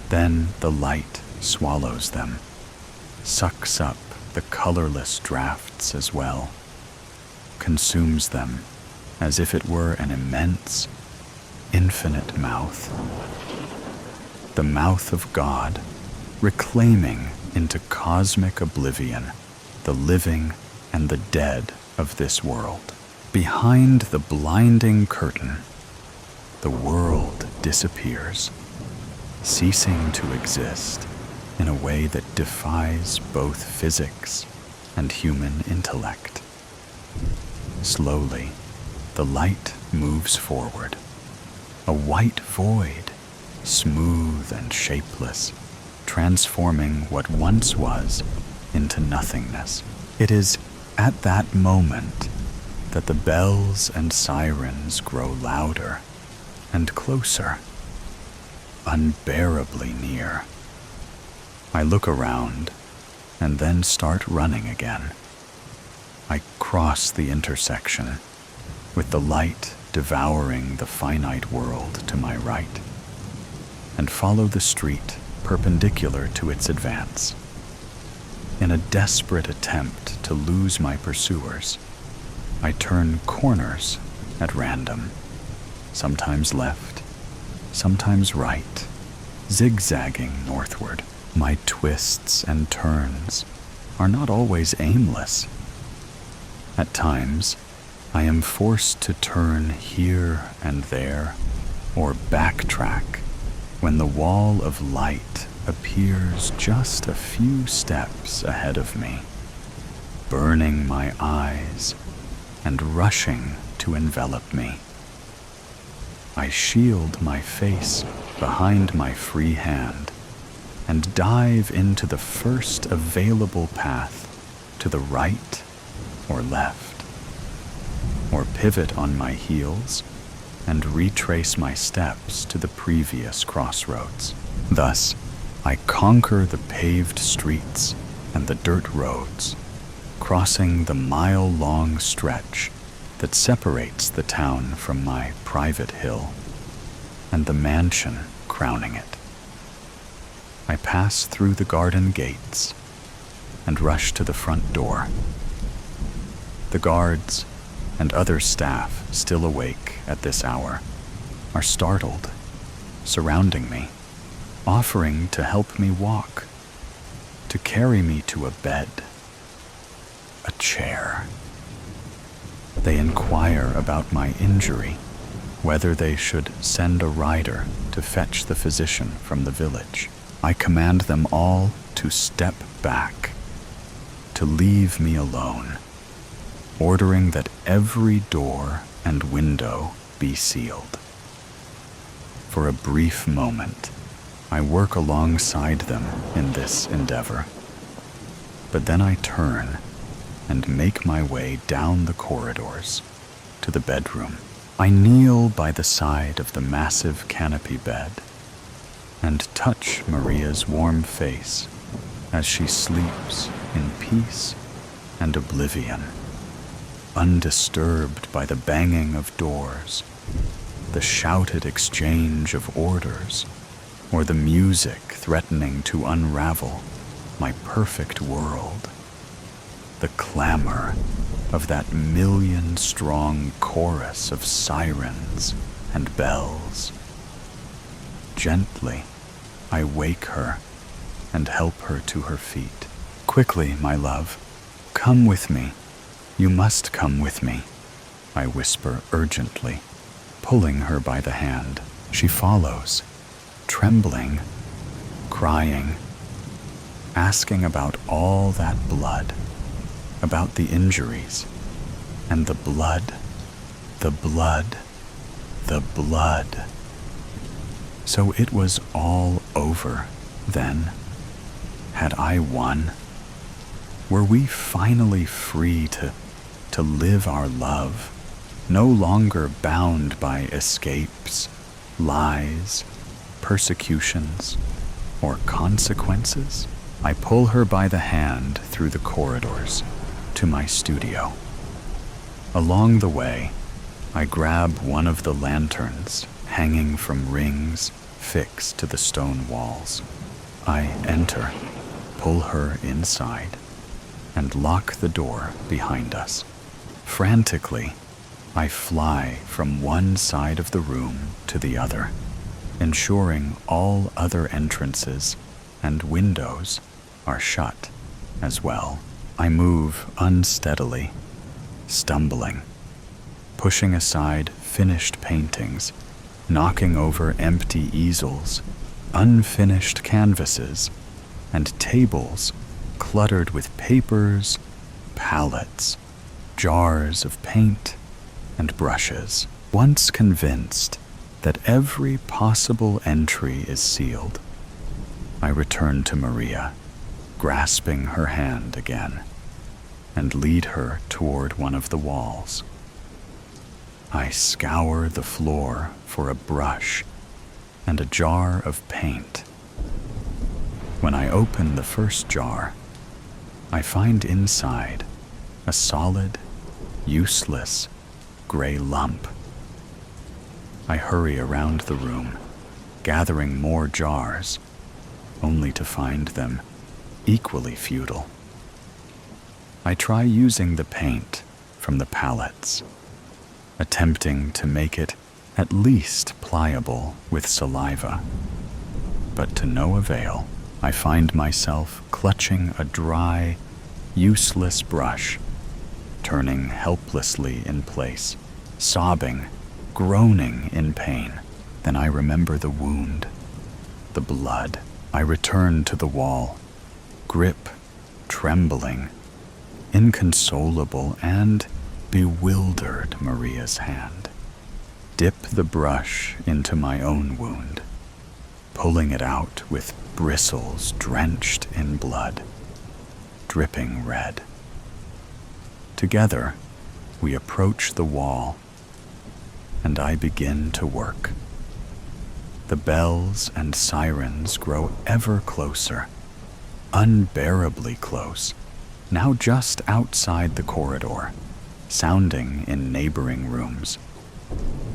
Speaker 1: Then the light swallows them, sucks up the colorless drafts as well, consumes them as if it were an immense, infinite mouth. The mouth of God, reclaiming into cosmic oblivion the living and the dead of this world. Behind the blinding curtain, the world disappears, ceasing to exist in a way that defies both physics and human intellect. Slowly, the light moves forward, a white void, smooth and shapeless, transforming what once was into nothingness. It is at that moment that the bells and sirens grow louder and closer, unbearably near. I look around and then start running again. I cross the intersection, with the light devouring the finite world to my right, and follow the street perpendicular to its advance. In a desperate attempt to lose my pursuers, I turn corners at random, sometimes left, sometimes right, zigzagging northward. My twists and turns are not always aimless. At times, I am forced to turn here and there, or backtrack when the wall of light appears just a few steps ahead of me, burning my eyes and rushing to envelop me. I shield my face behind my free hand and dive into the first available path to the right or left, or pivot on my heels and retrace my steps to the previous crossroads. Thus, I conquer the paved streets and the dirt roads, crossing the mile-long stretch that separates the town from my private hill and the mansion crowning it. I pass through the garden gates and rush to the front door. The guards and other staff still awake at this hour are startled, surrounding me, offering to help me walk, to carry me to a bed, a chair. They inquire about my injury, whether they should send a rider to fetch the physician from the village. I command them all to step back, to leave me alone, ordering that every door and window be sealed. For a brief moment, I work alongside them in this endeavor, but then I turn and make my way down the corridors to the bedroom. I kneel by the side of the massive canopy bed and touch Maria's warm face as she sleeps in peace and oblivion, undisturbed by the banging of doors, the shouted exchange of orders, or the music threatening to unravel my perfect world. The clamor of that million-strong chorus of sirens and bells. Gently, I wake her and help her to her feet. Quickly, my love, come with me. You must come with me, I whisper urgently, pulling her by the hand. She follows, trembling, crying, asking about all that blood, about the injuries, and the blood, the blood, the blood. So it was all over, then. Had I won? Were we finally free to live our love, no longer bound by escapes, lies, persecutions, or consequences? I pull her by the hand through the corridors to my studio. Along the way, I grab one of the lanterns hanging from rings fixed to the stone walls. I enter, pull her inside, and lock the door behind us. Frantically, I fly from one side of the room to the other, ensuring all other entrances and windows are shut as well. I move unsteadily, stumbling, pushing aside finished paintings, knocking over empty easels, unfinished canvases, and tables cluttered with papers, palettes, jars of paint, and brushes. Once convinced that every possible entry is sealed, I return to Maria, grasping her hand again, and lead her toward one of the walls. I scour the floor for a brush and a jar of paint. When I open the first jar, I find inside a solid, useless, gray lump. I hurry around the room, gathering more jars, only to find them equally futile. I try using the paint from the palettes, attempting to make it at least pliable with saliva, but to no avail. I find myself clutching a dry, useless brush, turning helplessly in place, sobbing, groaning in pain. Then I remember the wound, the blood. I return to the wall, grip, trembling, inconsolable and bewildered Maria's hand. Dip the brush into my own wound, pulling it out with bristles drenched in blood, dripping red. Together, we approach the wall, and I begin to work. The bells and sirens grow ever closer, unbearably close, now just outside the corridor, sounding in neighboring rooms.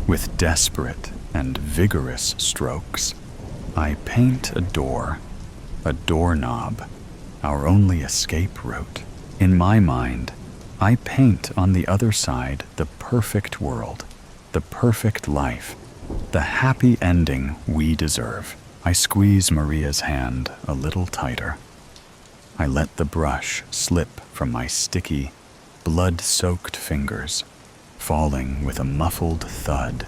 Speaker 1: With desperate and vigorous strokes, I paint a door, a doorknob, our only escape route. In my mind, I paint on the other side the perfect world, the perfect life, the happy ending we deserve. I squeeze Maria's hand a little tighter. I let the brush slip from my sticky, blood-soaked fingers, falling with a muffled thud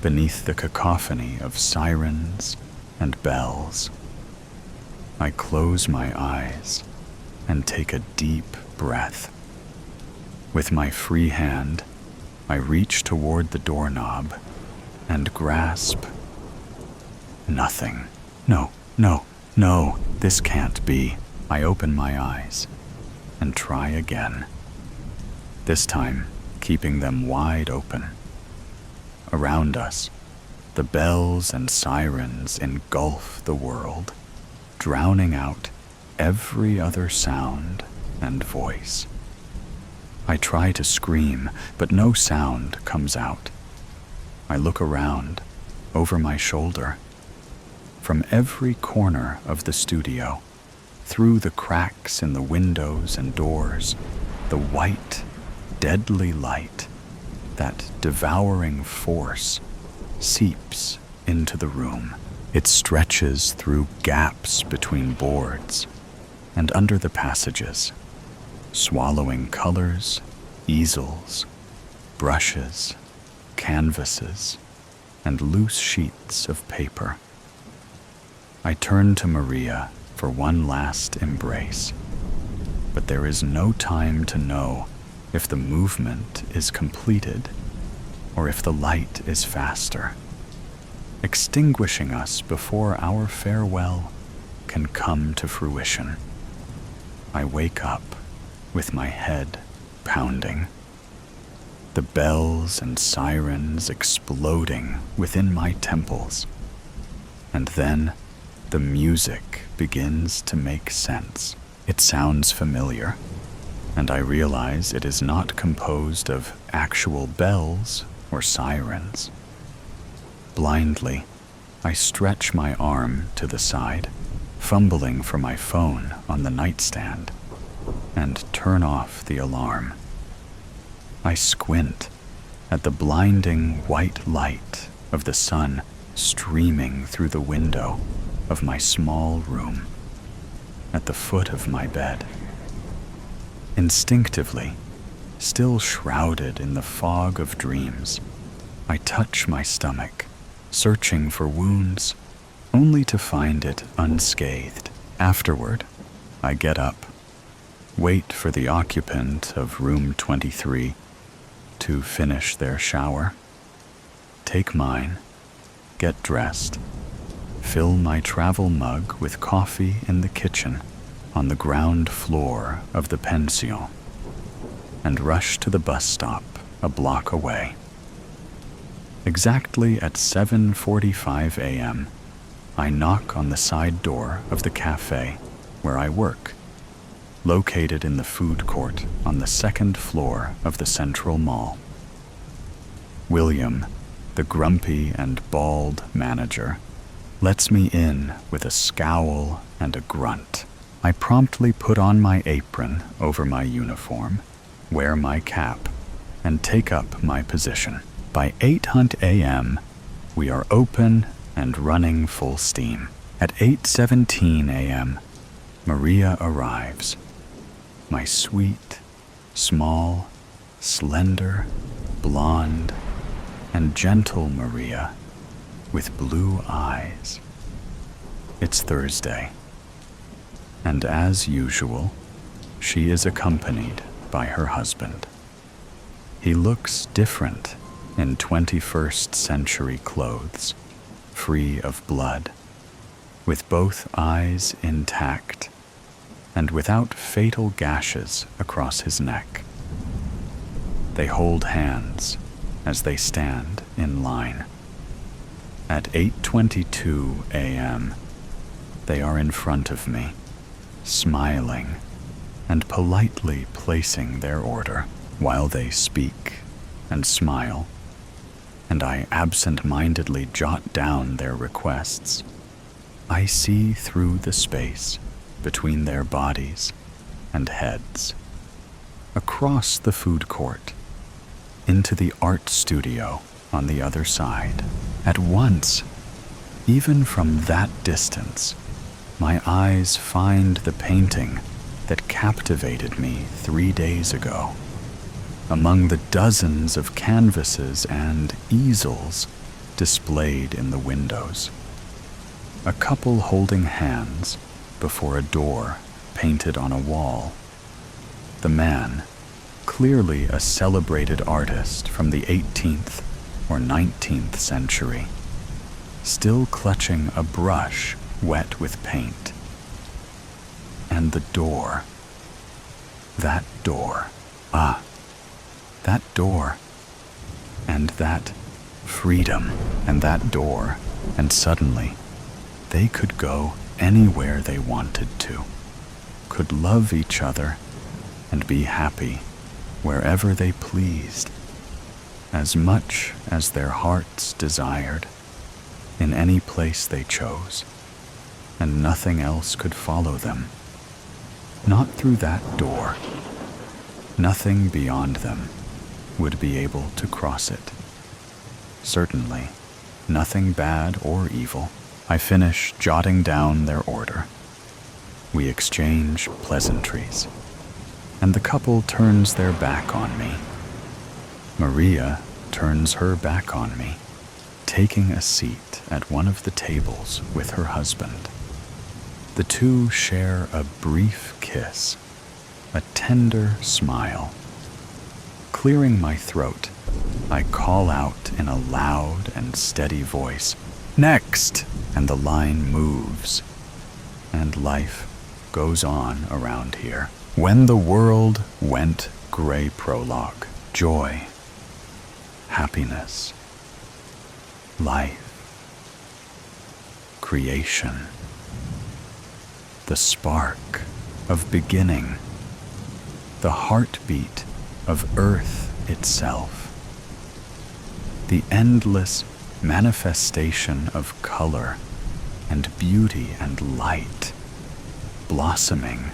Speaker 1: beneath the cacophony of sirens and bells. I close my eyes and take a deep breath. With my free hand, I reach toward the doorknob and grasp. Nothing. No, no, no, this can't be. I open my eyes and try again, this time keeping them wide open. Around us, the bells and sirens engulf the world, drowning out every other sound and voice. I try to scream, but no sound comes out. I look around, over my shoulder. From every corner of the studio, through the cracks in the windows and doors, the white, deadly light, that devouring force, seeps into the room. It stretches through gaps between boards and under the passages, swallowing colors, easels, brushes, canvases, and loose sheets of paper. I turn to Maria for one last embrace, but there is no time to know if the movement is completed or if the light is faster, extinguishing us before our farewell can come to fruition. I wake up with my head pounding, the bells and sirens exploding within my temples, and then The music begins to make sense. It sounds familiar, and I realize it is not composed of actual bells or sirens. Blindly, I stretch my arm to the side, fumbling for my phone on the nightstand, and turn off the alarm. I squint at the blinding white light of the sun streaming through the window of my small room at the foot of my bed. Instinctively, still shrouded in the fog of dreams, I touch my stomach, searching for wounds, only to find it unscathed. Afterward, I get up, wait for the occupant of room 23 to finish their shower, take mine, get dressed, fill my travel mug with coffee in the kitchen on the ground floor of the pension, and rush to the bus stop a block away. Exactly at 7:45 a.m., I knock on the side door of the cafe where I work, located in the food court on the second floor of the Central Mall. William, the grumpy and bald manager, lets me in with a scowl and a grunt. I promptly put on my apron over my uniform, wear my cap, and take up my position. By 8:00 a.m., we are open and running full steam. At 8:17 a.m., Maria arrives. My sweet, small, slender, blonde, and gentle Maria with blue eyes. It's Thursday, and as usual, she is accompanied by her husband. He looks different in 21st century clothes, free of blood, with both eyes intact and without fatal gashes across his neck. They hold hands as they stand in line. At 8:22 a.m., they are in front of me, smiling and politely placing their order while they speak and smile, and I absent-mindedly jot down their requests. I see through the space between their bodies and heads, across the food court, into the art studio on the other side. At once, even from that distance, my eyes find the painting that captivated me 3 days ago. Among the dozens of canvases and easels displayed in the windows, a couple holding hands before a door painted on a wall. The man, clearly a celebrated artist from the 18th or 19th century, still clutching a brush wet with paint. And the door. That door. That door. And that freedom. And that door. And suddenly, they could go anywhere they wanted to, could love each other and be happy wherever they pleased, as much as their hearts desired, in any place they chose, and nothing else could follow them. Not through that door. Nothing beyond them would be able to cross it. Certainly, nothing bad or evil. I finish jotting down their order. We exchange pleasantries, and the couple turns their back on me. Maria turns her back on me, taking a seat at one of the tables with her husband. The two share a brief kiss, a tender smile. Clearing my throat, I call out in a loud and steady voice, "Next!" And the line moves, and life goes on around here. When the world went gray prologue, joy, happiness, life, creation. the spark of beginning, the heartbeat of Earth itself, the endless manifestation of color and beauty and light, blossoming,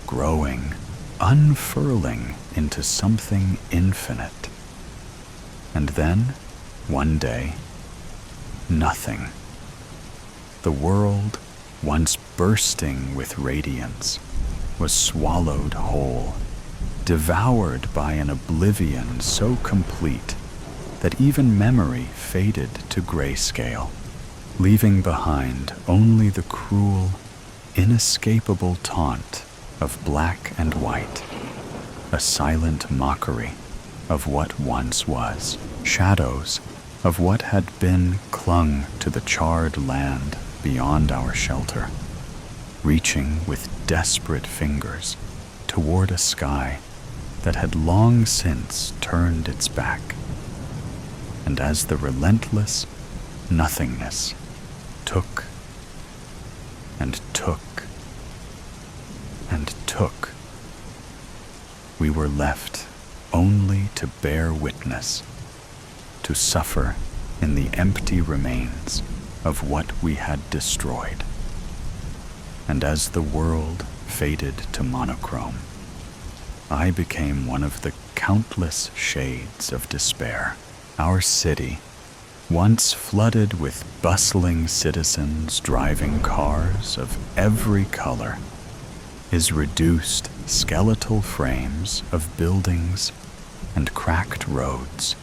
Speaker 1: growing, unfurling into something infinite. And then, one day, nothing. The world, once bursting with radiance, was swallowed whole, devoured by an oblivion so complete that even memory faded to grayscale, leaving behind only the cruel, inescapable taunt of black and white, a silent mockery of what once was, shadows of what had been clung to the charred land beyond our shelter, reaching with desperate fingers toward a sky that had long since turned its back. And as the relentless nothingness took and took and took, we were left only to bear witness, to suffer in the empty remains of what we had destroyed. And as the world faded to monochrome, I became one of the countless shades of despair. Our city, once flooded with bustling citizens driving cars of every color, is reduced skeletal frames of buildings and cracked roads.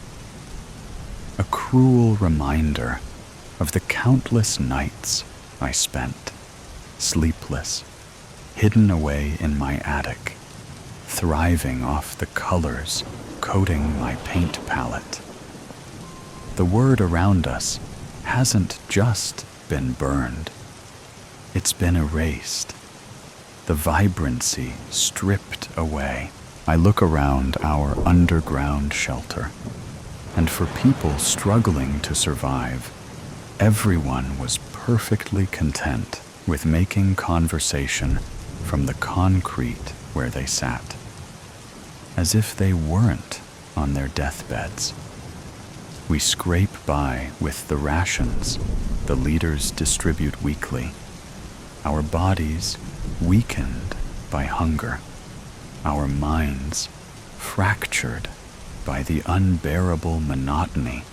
Speaker 1: A cruel reminder of the countless nights I spent, sleepless, hidden away in my attic, thriving off the colors coating my paint palette. The word around us hasn't just been burned, it's been erased, the vibrancy stripped away. I look around our underground shelter, and for people struggling to survive, everyone was perfectly content with making conversation from the concrete where they sat, as if they weren't on their deathbeds. We scrape by with the rations the leaders distribute weekly, our bodies weakened by hunger, our minds fractured by the unbearable monotony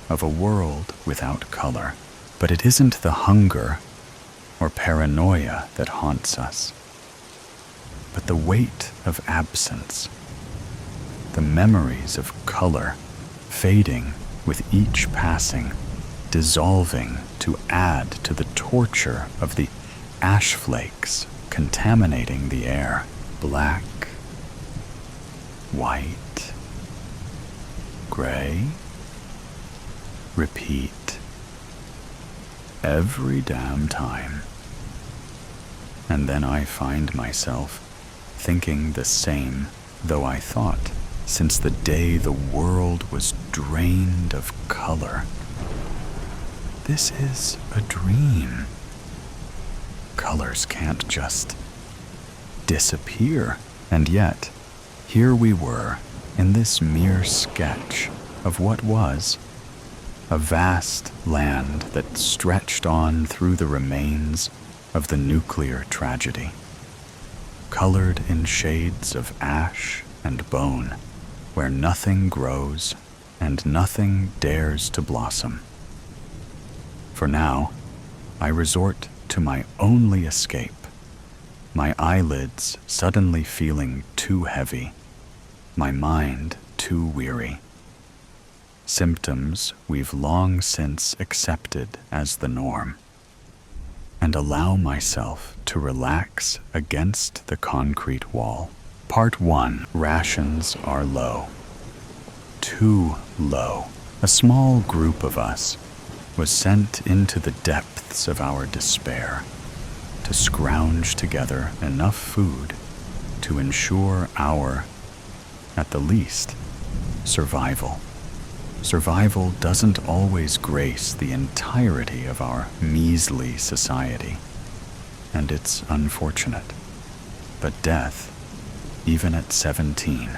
Speaker 1: of a world without color. But it isn't the hunger or paranoia that haunts us, but the weight of absence, the memories of color fading with each passing, dissolving to add to the torture of the ash flakes contaminating the air. Black, white, gray, repeat, every damn time. And then I find myself thinking the same, though I thought, since the day the world was drained of color. This is a dream. Colors can't just disappear. And yet, here we were in this mere sketch of what was a vast land that stretched on through the remains of the nuclear tragedy, colored in shades of ash and bone, where nothing grows and nothing dares to blossom. For now, I resort to my only escape, my eyelids suddenly feeling too heavy, my mind too weary. Symptoms we've long since accepted as the norm, and allow myself to relax against the concrete wall. Part 1. Rations are low. Too low. A small group of us was sent into the depths of our despair to scrounge together enough food to ensure our, at the least, survival. Survival doesn't always grace the entirety of our measly society. and it's unfortunate. But death, even at 17,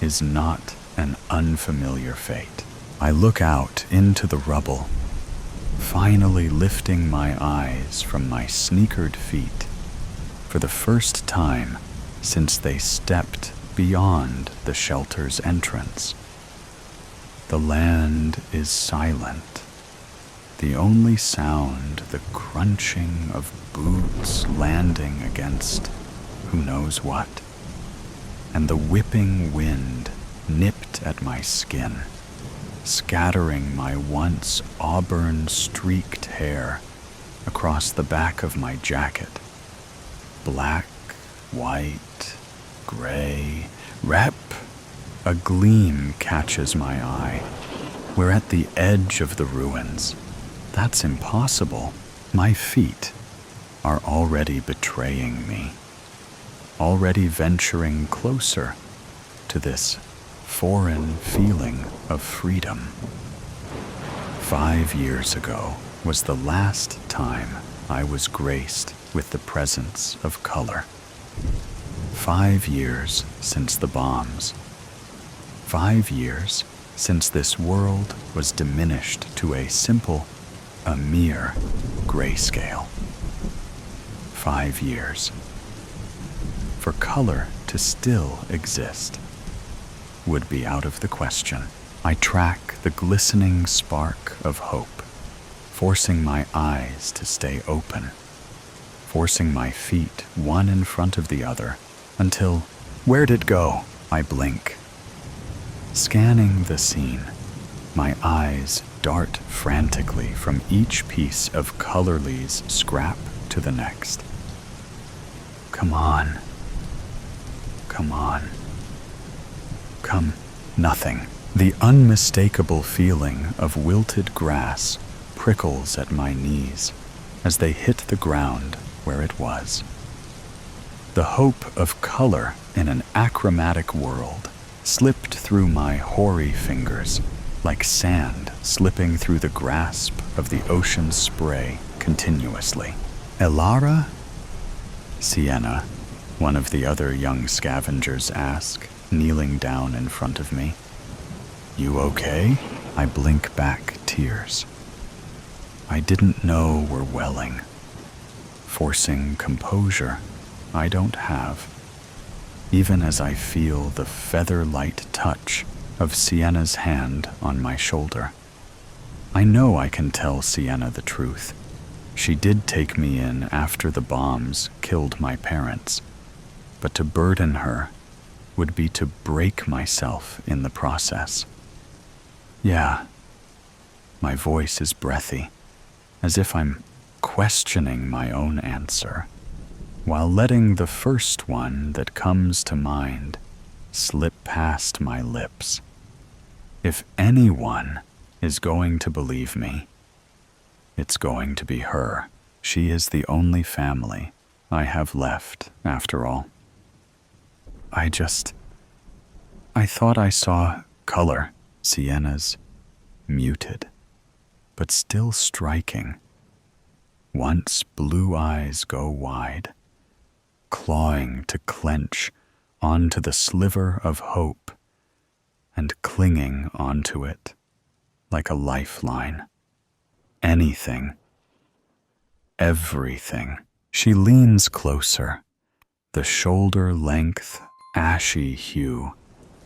Speaker 1: is not an unfamiliar fate. I look out into the rubble, finally lifting my eyes from my sneakered feet for the first time since they stepped beyond the shelter's entrance. The land is silent. The only sound, the crunching of boots landing against who knows what, and the whipping wind nipped at my skin, scattering my once auburn-streaked hair across the back of my jacket. Black, white, gray, rep. A gleam catches my eye. We're at the edge of the ruins. That's impossible. My feet are already betraying me, already venturing closer to this foreign feeling of freedom. 5 years ago was the last time I was graced with the presence of color. 5 years since the bombs. 5 years since this world was diminished to a mere grayscale. 5 years. For color to still exist would be out of the question. I track the glistening spark of hope, forcing my eyes to stay open, forcing my feet one in front of the other until, where'd it go? I blink. Scanning the scene, my eyes dart frantically from each piece of Colorly's scrap to the next. Come on. Come on. Come, nothing. The unmistakable feeling of wilted grass prickles at my knees as they hit the ground where it was. The hope of color in an achromatic world slipped through my hoary fingers like sand slipping through the grasp of the ocean's spray continuously. Elara? Sienna, one of the other young scavengers asked, kneeling down in front of me. You okay? I blink back tears I didn't know were welling, forcing composure I don't have, even as I feel the feather-light touch of Sienna's hand on my shoulder. I know I can tell Sienna the truth. She did take me in after the bombs killed my parents, but to burden her would be to break myself in the process. Yeah, my voice is breathy, as if I'm questioning my own answer, while letting the first one that comes to mind slip past my lips. If anyone is going to believe me, it's going to be her. She is the only family I have left, after all. I thought I saw color. Sienna's muted, but still striking. Once blue eyes go wide, clawing to clench onto the sliver of hope and clinging onto it like a lifeline. Anything, everything. She leans closer, the shoulder-length, ashy hue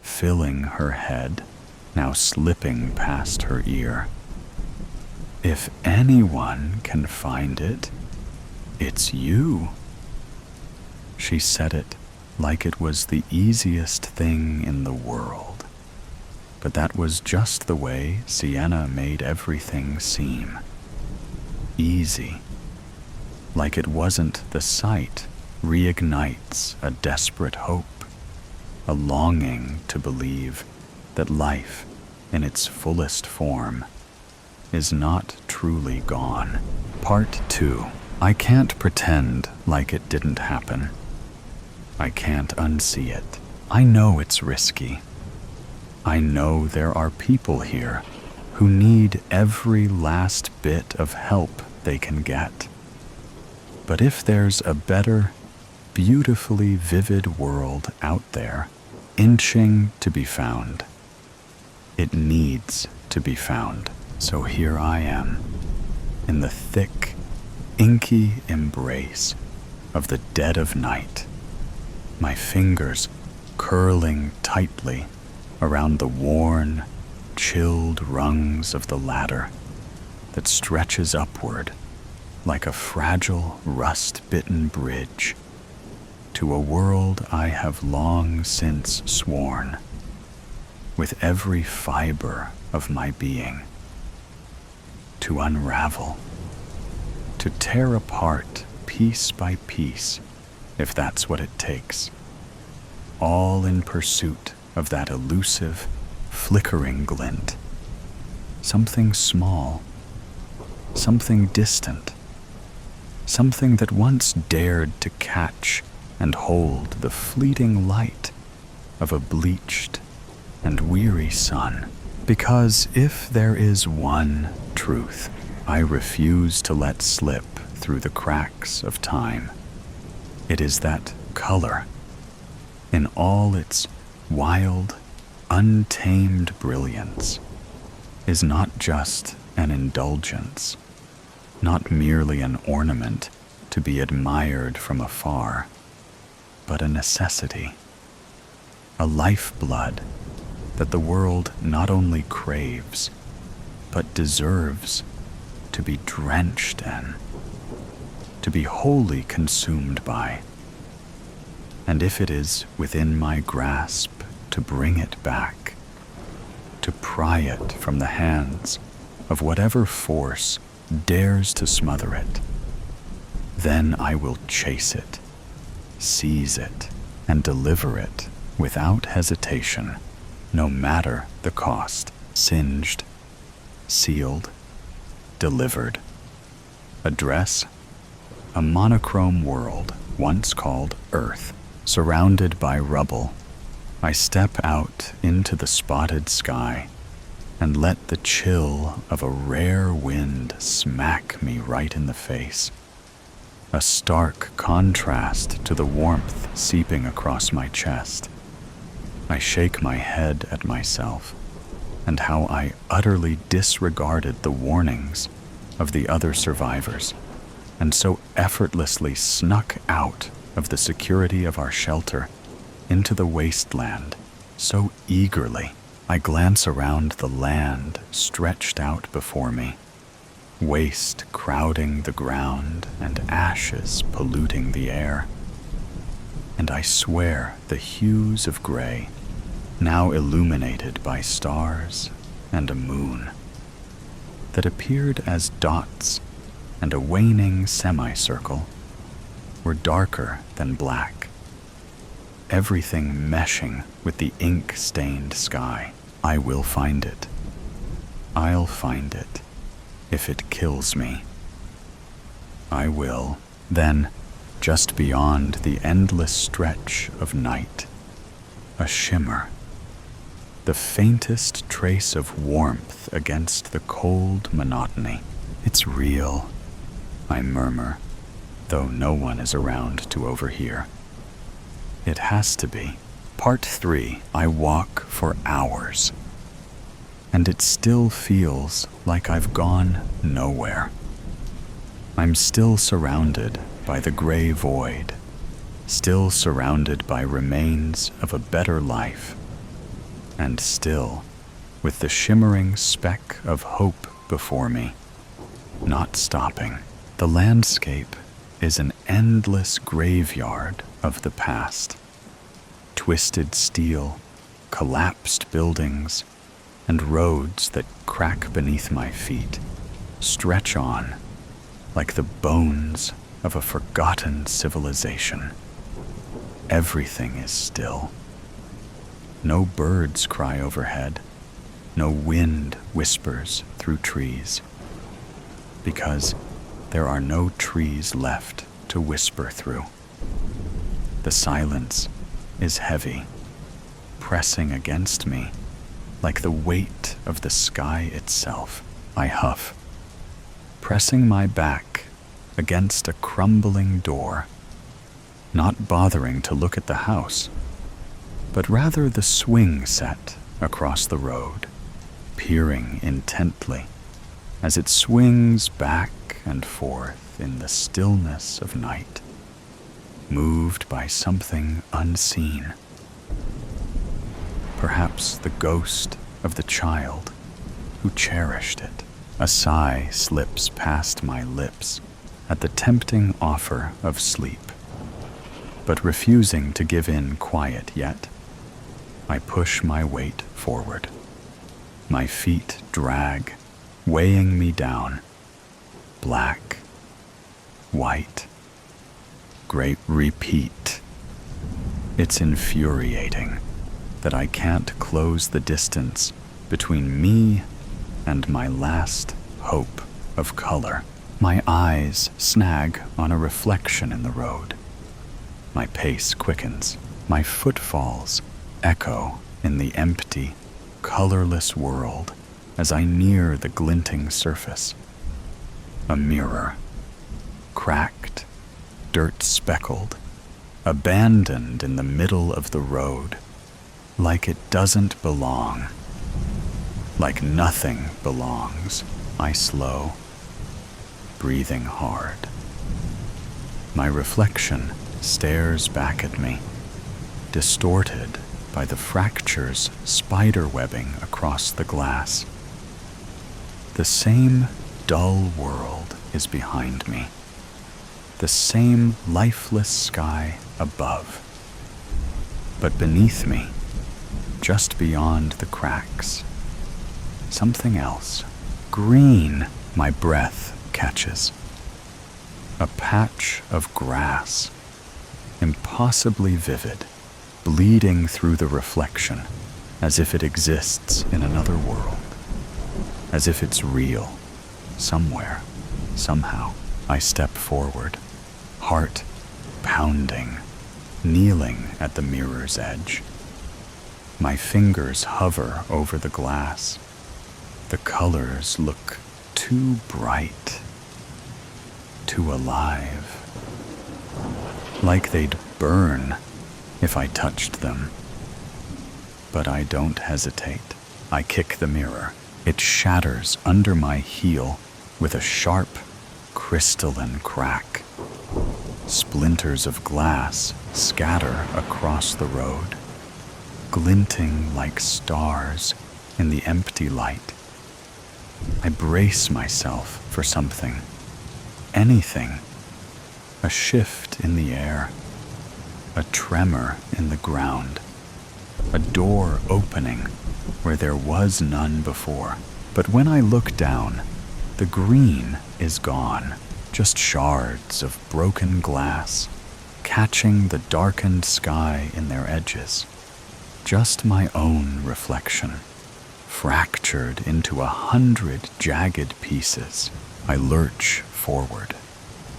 Speaker 1: filling her head, now slipping past her ear. If anyone can find it, it's you. She said it like it was the easiest thing in the world. But that was just the way Sienna made everything seem. Easy. Like it wasn't the sight reignites a desperate hope, a longing to believe that life, in its fullest form, is not truly gone. Part 2. I can't pretend like it didn't happen. I can't unsee it. I know it's risky. I know there are people here who need every last bit of help they can get. But if there's a better, beautifully vivid world out there, inching to be found, it needs to be found. So here I am, in the thick, inky embrace of the dead of night, my fingers curling tightly around the worn, chilled rungs of the ladder that stretches upward like a fragile, rust-bitten bridge to a world I have long since sworn, with every fiber of my being, to unravel, to tear apart piece by piece, if that's what it takes, all in pursuit of that elusive, flickering glint, something small, something distant, something that once dared to catch and hold the fleeting light of a bleached and weary sun. Because if there is one truth I refuse to let slip through the cracks of time, it is that color, in all its wild, untamed brilliance, is not just an indulgence, not merely an ornament to be admired from afar, but a necessity, a lifeblood that the world not only craves, but deserves to be drenched in, to be wholly consumed by. And if it is within my grasp to bring it back, to pry it from the hands of whatever force dares to smother it, then I will chase it, seize it, and deliver it without hesitation, no matter the cost. Singed, sealed, delivered. Address: a monochrome world once called Earth. Surrounded by rubble, I step out into the spotted sky and let the chill of a rare wind smack me right in the face, a stark contrast to the warmth seeping across my chest. I shake my head at myself and how I utterly disregarded the warnings of the other survivors, and so effortlessly snuck out of the security of our shelter into the wasteland. So eagerly I glance around the land stretched out before me, waste crowding the ground and ashes polluting the air. And I swear the hues of gray, now illuminated by stars and a moon, that appeared as dots and a waning semicircle, were darker than black, everything meshing with the ink-stained sky. I will find it. I'll find it, if it kills me. I will. Then, just beyond the endless stretch of night, a shimmer, the faintest trace of warmth against the cold monotony. It's real, I murmur, though no one is around to overhear. It has to be. Part 3. I walk for hours, and it still feels like I've gone nowhere. I'm still surrounded by the gray void, still surrounded by remains of a better life, and still with the shimmering speck of hope before me, not stopping. The landscape is an endless graveyard of the past. Twisted steel, collapsed buildings, and roads that crack beneath my feet stretch on like the bones of a forgotten civilization. Everything is still. No birds cry overhead, no wind whispers through trees, because there are no trees left to whisper through. The silence is heavy, pressing against me like the weight of the sky itself. I huff, pressing my back against a crumbling door, not bothering to look at the house, but rather the swing set across the road, peering intently as it swings back and forth in the stillness of night, moved by something unseen. Perhaps the ghost of the child who cherished it. A sigh slips past my lips at the tempting offer of sleep, but refusing to give in quiet yet, I push my weight forward. My feet drag, weighing me down. Black, white, great repeat. It's infuriating that I can't close the distance between me and my last hope of color. My eyes snag on a reflection in the road. My pace quickens. My footfalls echo in the empty, colorless world as I near the glinting surface. A mirror, cracked, dirt-speckled, abandoned in the middle of the road, like it doesn't belong. Like nothing belongs, I slow, breathing hard. My reflection stares back at me, distorted by the fractures spider-webbing across the glass. The same dull world is behind me, the same lifeless sky above. But beneath me, just beyond the cracks, something else, green, my breath catches. A patch of grass, impossibly vivid, bleeding through the reflection, as if it exists in another world, as if it's real, somewhere, somehow. I step forward, heart pounding, kneeling at the mirror's edge. My fingers hover over the glass. The colors look too bright, too alive, like they'd burn if I touched them. But I don't hesitate. I kick the mirror. It shatters under my heel with a sharp, crystalline crack. Splinters of glass scatter across the road, glinting like stars in the empty light. I brace myself for something, anything, a shift in the air, a tremor in the ground, a door opening where there was none before. But when I look down, the green is gone, just shards of broken glass, catching the darkened sky in their edges. Just my own reflection, fractured into 100 jagged pieces. I lurch forward,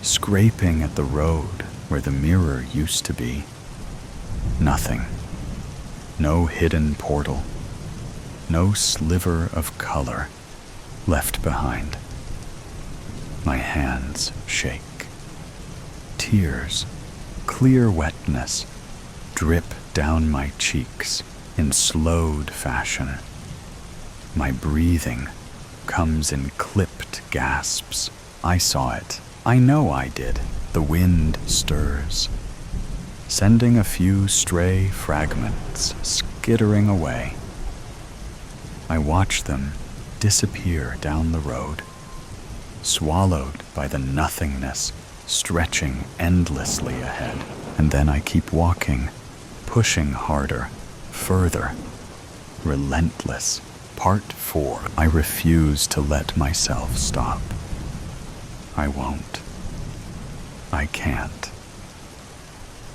Speaker 1: scraping at the road where the mirror used to be. Nothing. No hidden portal. No sliver of color left behind. My hands shake. Tears, clear wetness, drip down my cheeks in slowed fashion. My breathing comes in clipped gasps. I saw it. I know I did. The wind stirs, sending a few stray fragments skittering away. I watch them disappear down the road, swallowed by the nothingness stretching endlessly ahead. And then I keep walking, pushing harder, further, relentless. Part 4. I refuse to let myself stop. I won't. I can't.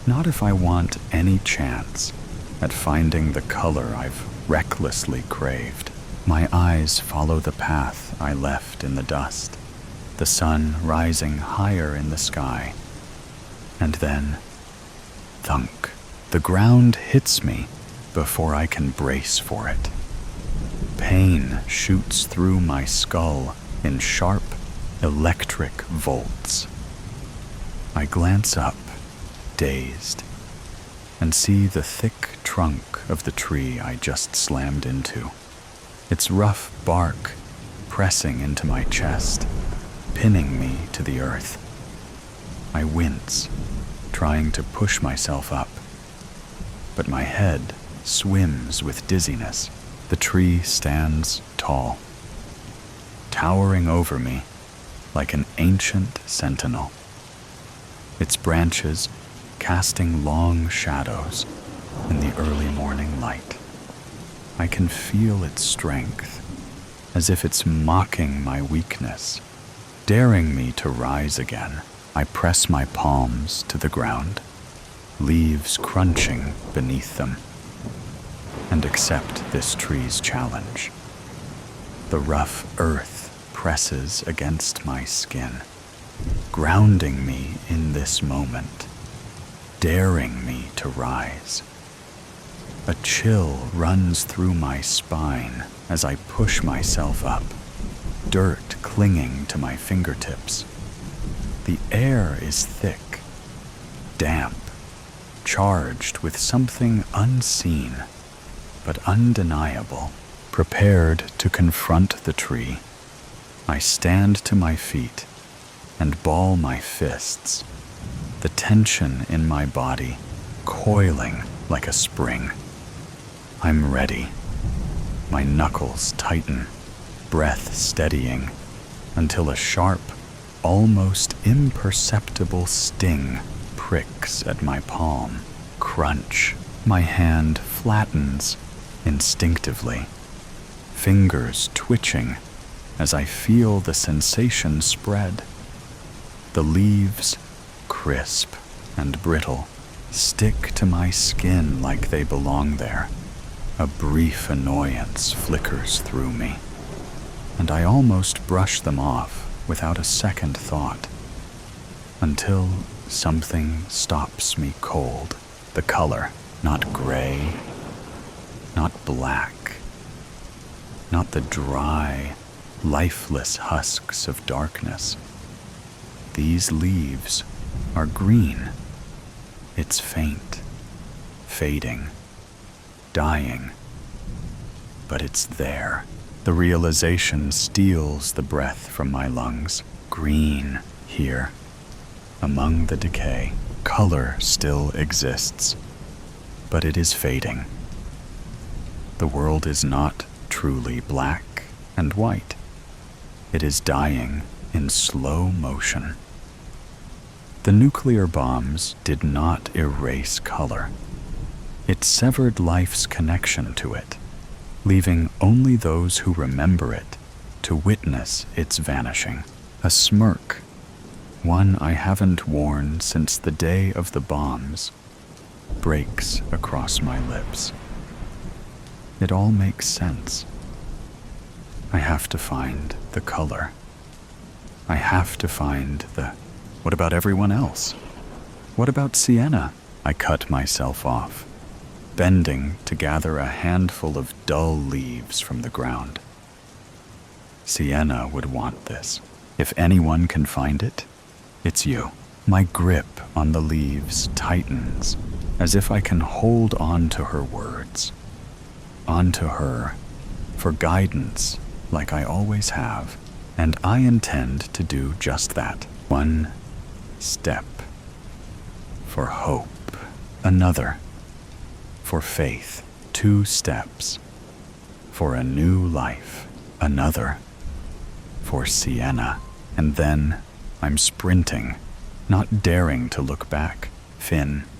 Speaker 1: Not if I want any chance at finding the color I've recklessly craved. My eyes follow the path I left in the dust, the sun rising higher in the sky. And then, thunk, the ground hits me before I can brace for it. Pain shoots through my skull in sharp, electric volts. I glance up, dazed, and see the thick trunk of the tree I just slammed into. Its rough bark pressing into my chest, pinning me to the earth. I wince, trying to push myself up, but my head swims with dizziness. The tree stands tall, towering over me like an ancient sentinel, its branches casting long shadows in the early morning light. I can feel its strength, as if it's mocking my weakness, daring me to rise again. I press my palms to the ground, leaves crunching beneath them, and accept this tree's challenge. The rough earth presses against my skin, grounding me in this moment, daring me to rise. A chill runs through my spine as I push myself up, dirt clinging to my fingertips. The air is thick, damp, charged with something unseen but undeniable. Prepared to confront the tree, I stand to my feet and ball my fists, the tension in my body coiling like a spring. I'm ready. My knuckles tighten, breath steadying, until a sharp, almost imperceptible sting pricks at my palm. Crunch. My hand flattens instinctively, fingers twitching as I feel the sensation spread. The leaves, crisp and brittle, stick to my skin like they belong there. A brief annoyance flickers through me, and I almost brush them off without a second thought, until something stops me cold. The color, not gray, not black, not the dry, lifeless husks of darkness. These leaves are green. It's faint, fading, dying, but it's there. The realization steals the breath from my lungs. Green here, among the decay. Color still exists, but it is fading. The world is not truly black and white. It is dying in slow motion. The nuclear bombs did not erase color. It severed life's connection to it, leaving only those who remember it to witness its vanishing. A smirk, one I haven't worn since the day of the bombs, breaks across my lips. It all makes sense. I have to find the color. I have to find the... What about everyone else? What about Sienna? I cut myself off, bending to gather a handful of dull leaves from the ground. Sienna would want this. If anyone can find it, it's you. My grip on the leaves tightens, as if I can hold on to her words, onto her, for guidance like I always have, and I intend to do just that. One step for hope, another for faith, 2 steps for a new life, another for Sienna, and then I'm sprinting, not daring to look back. Finn,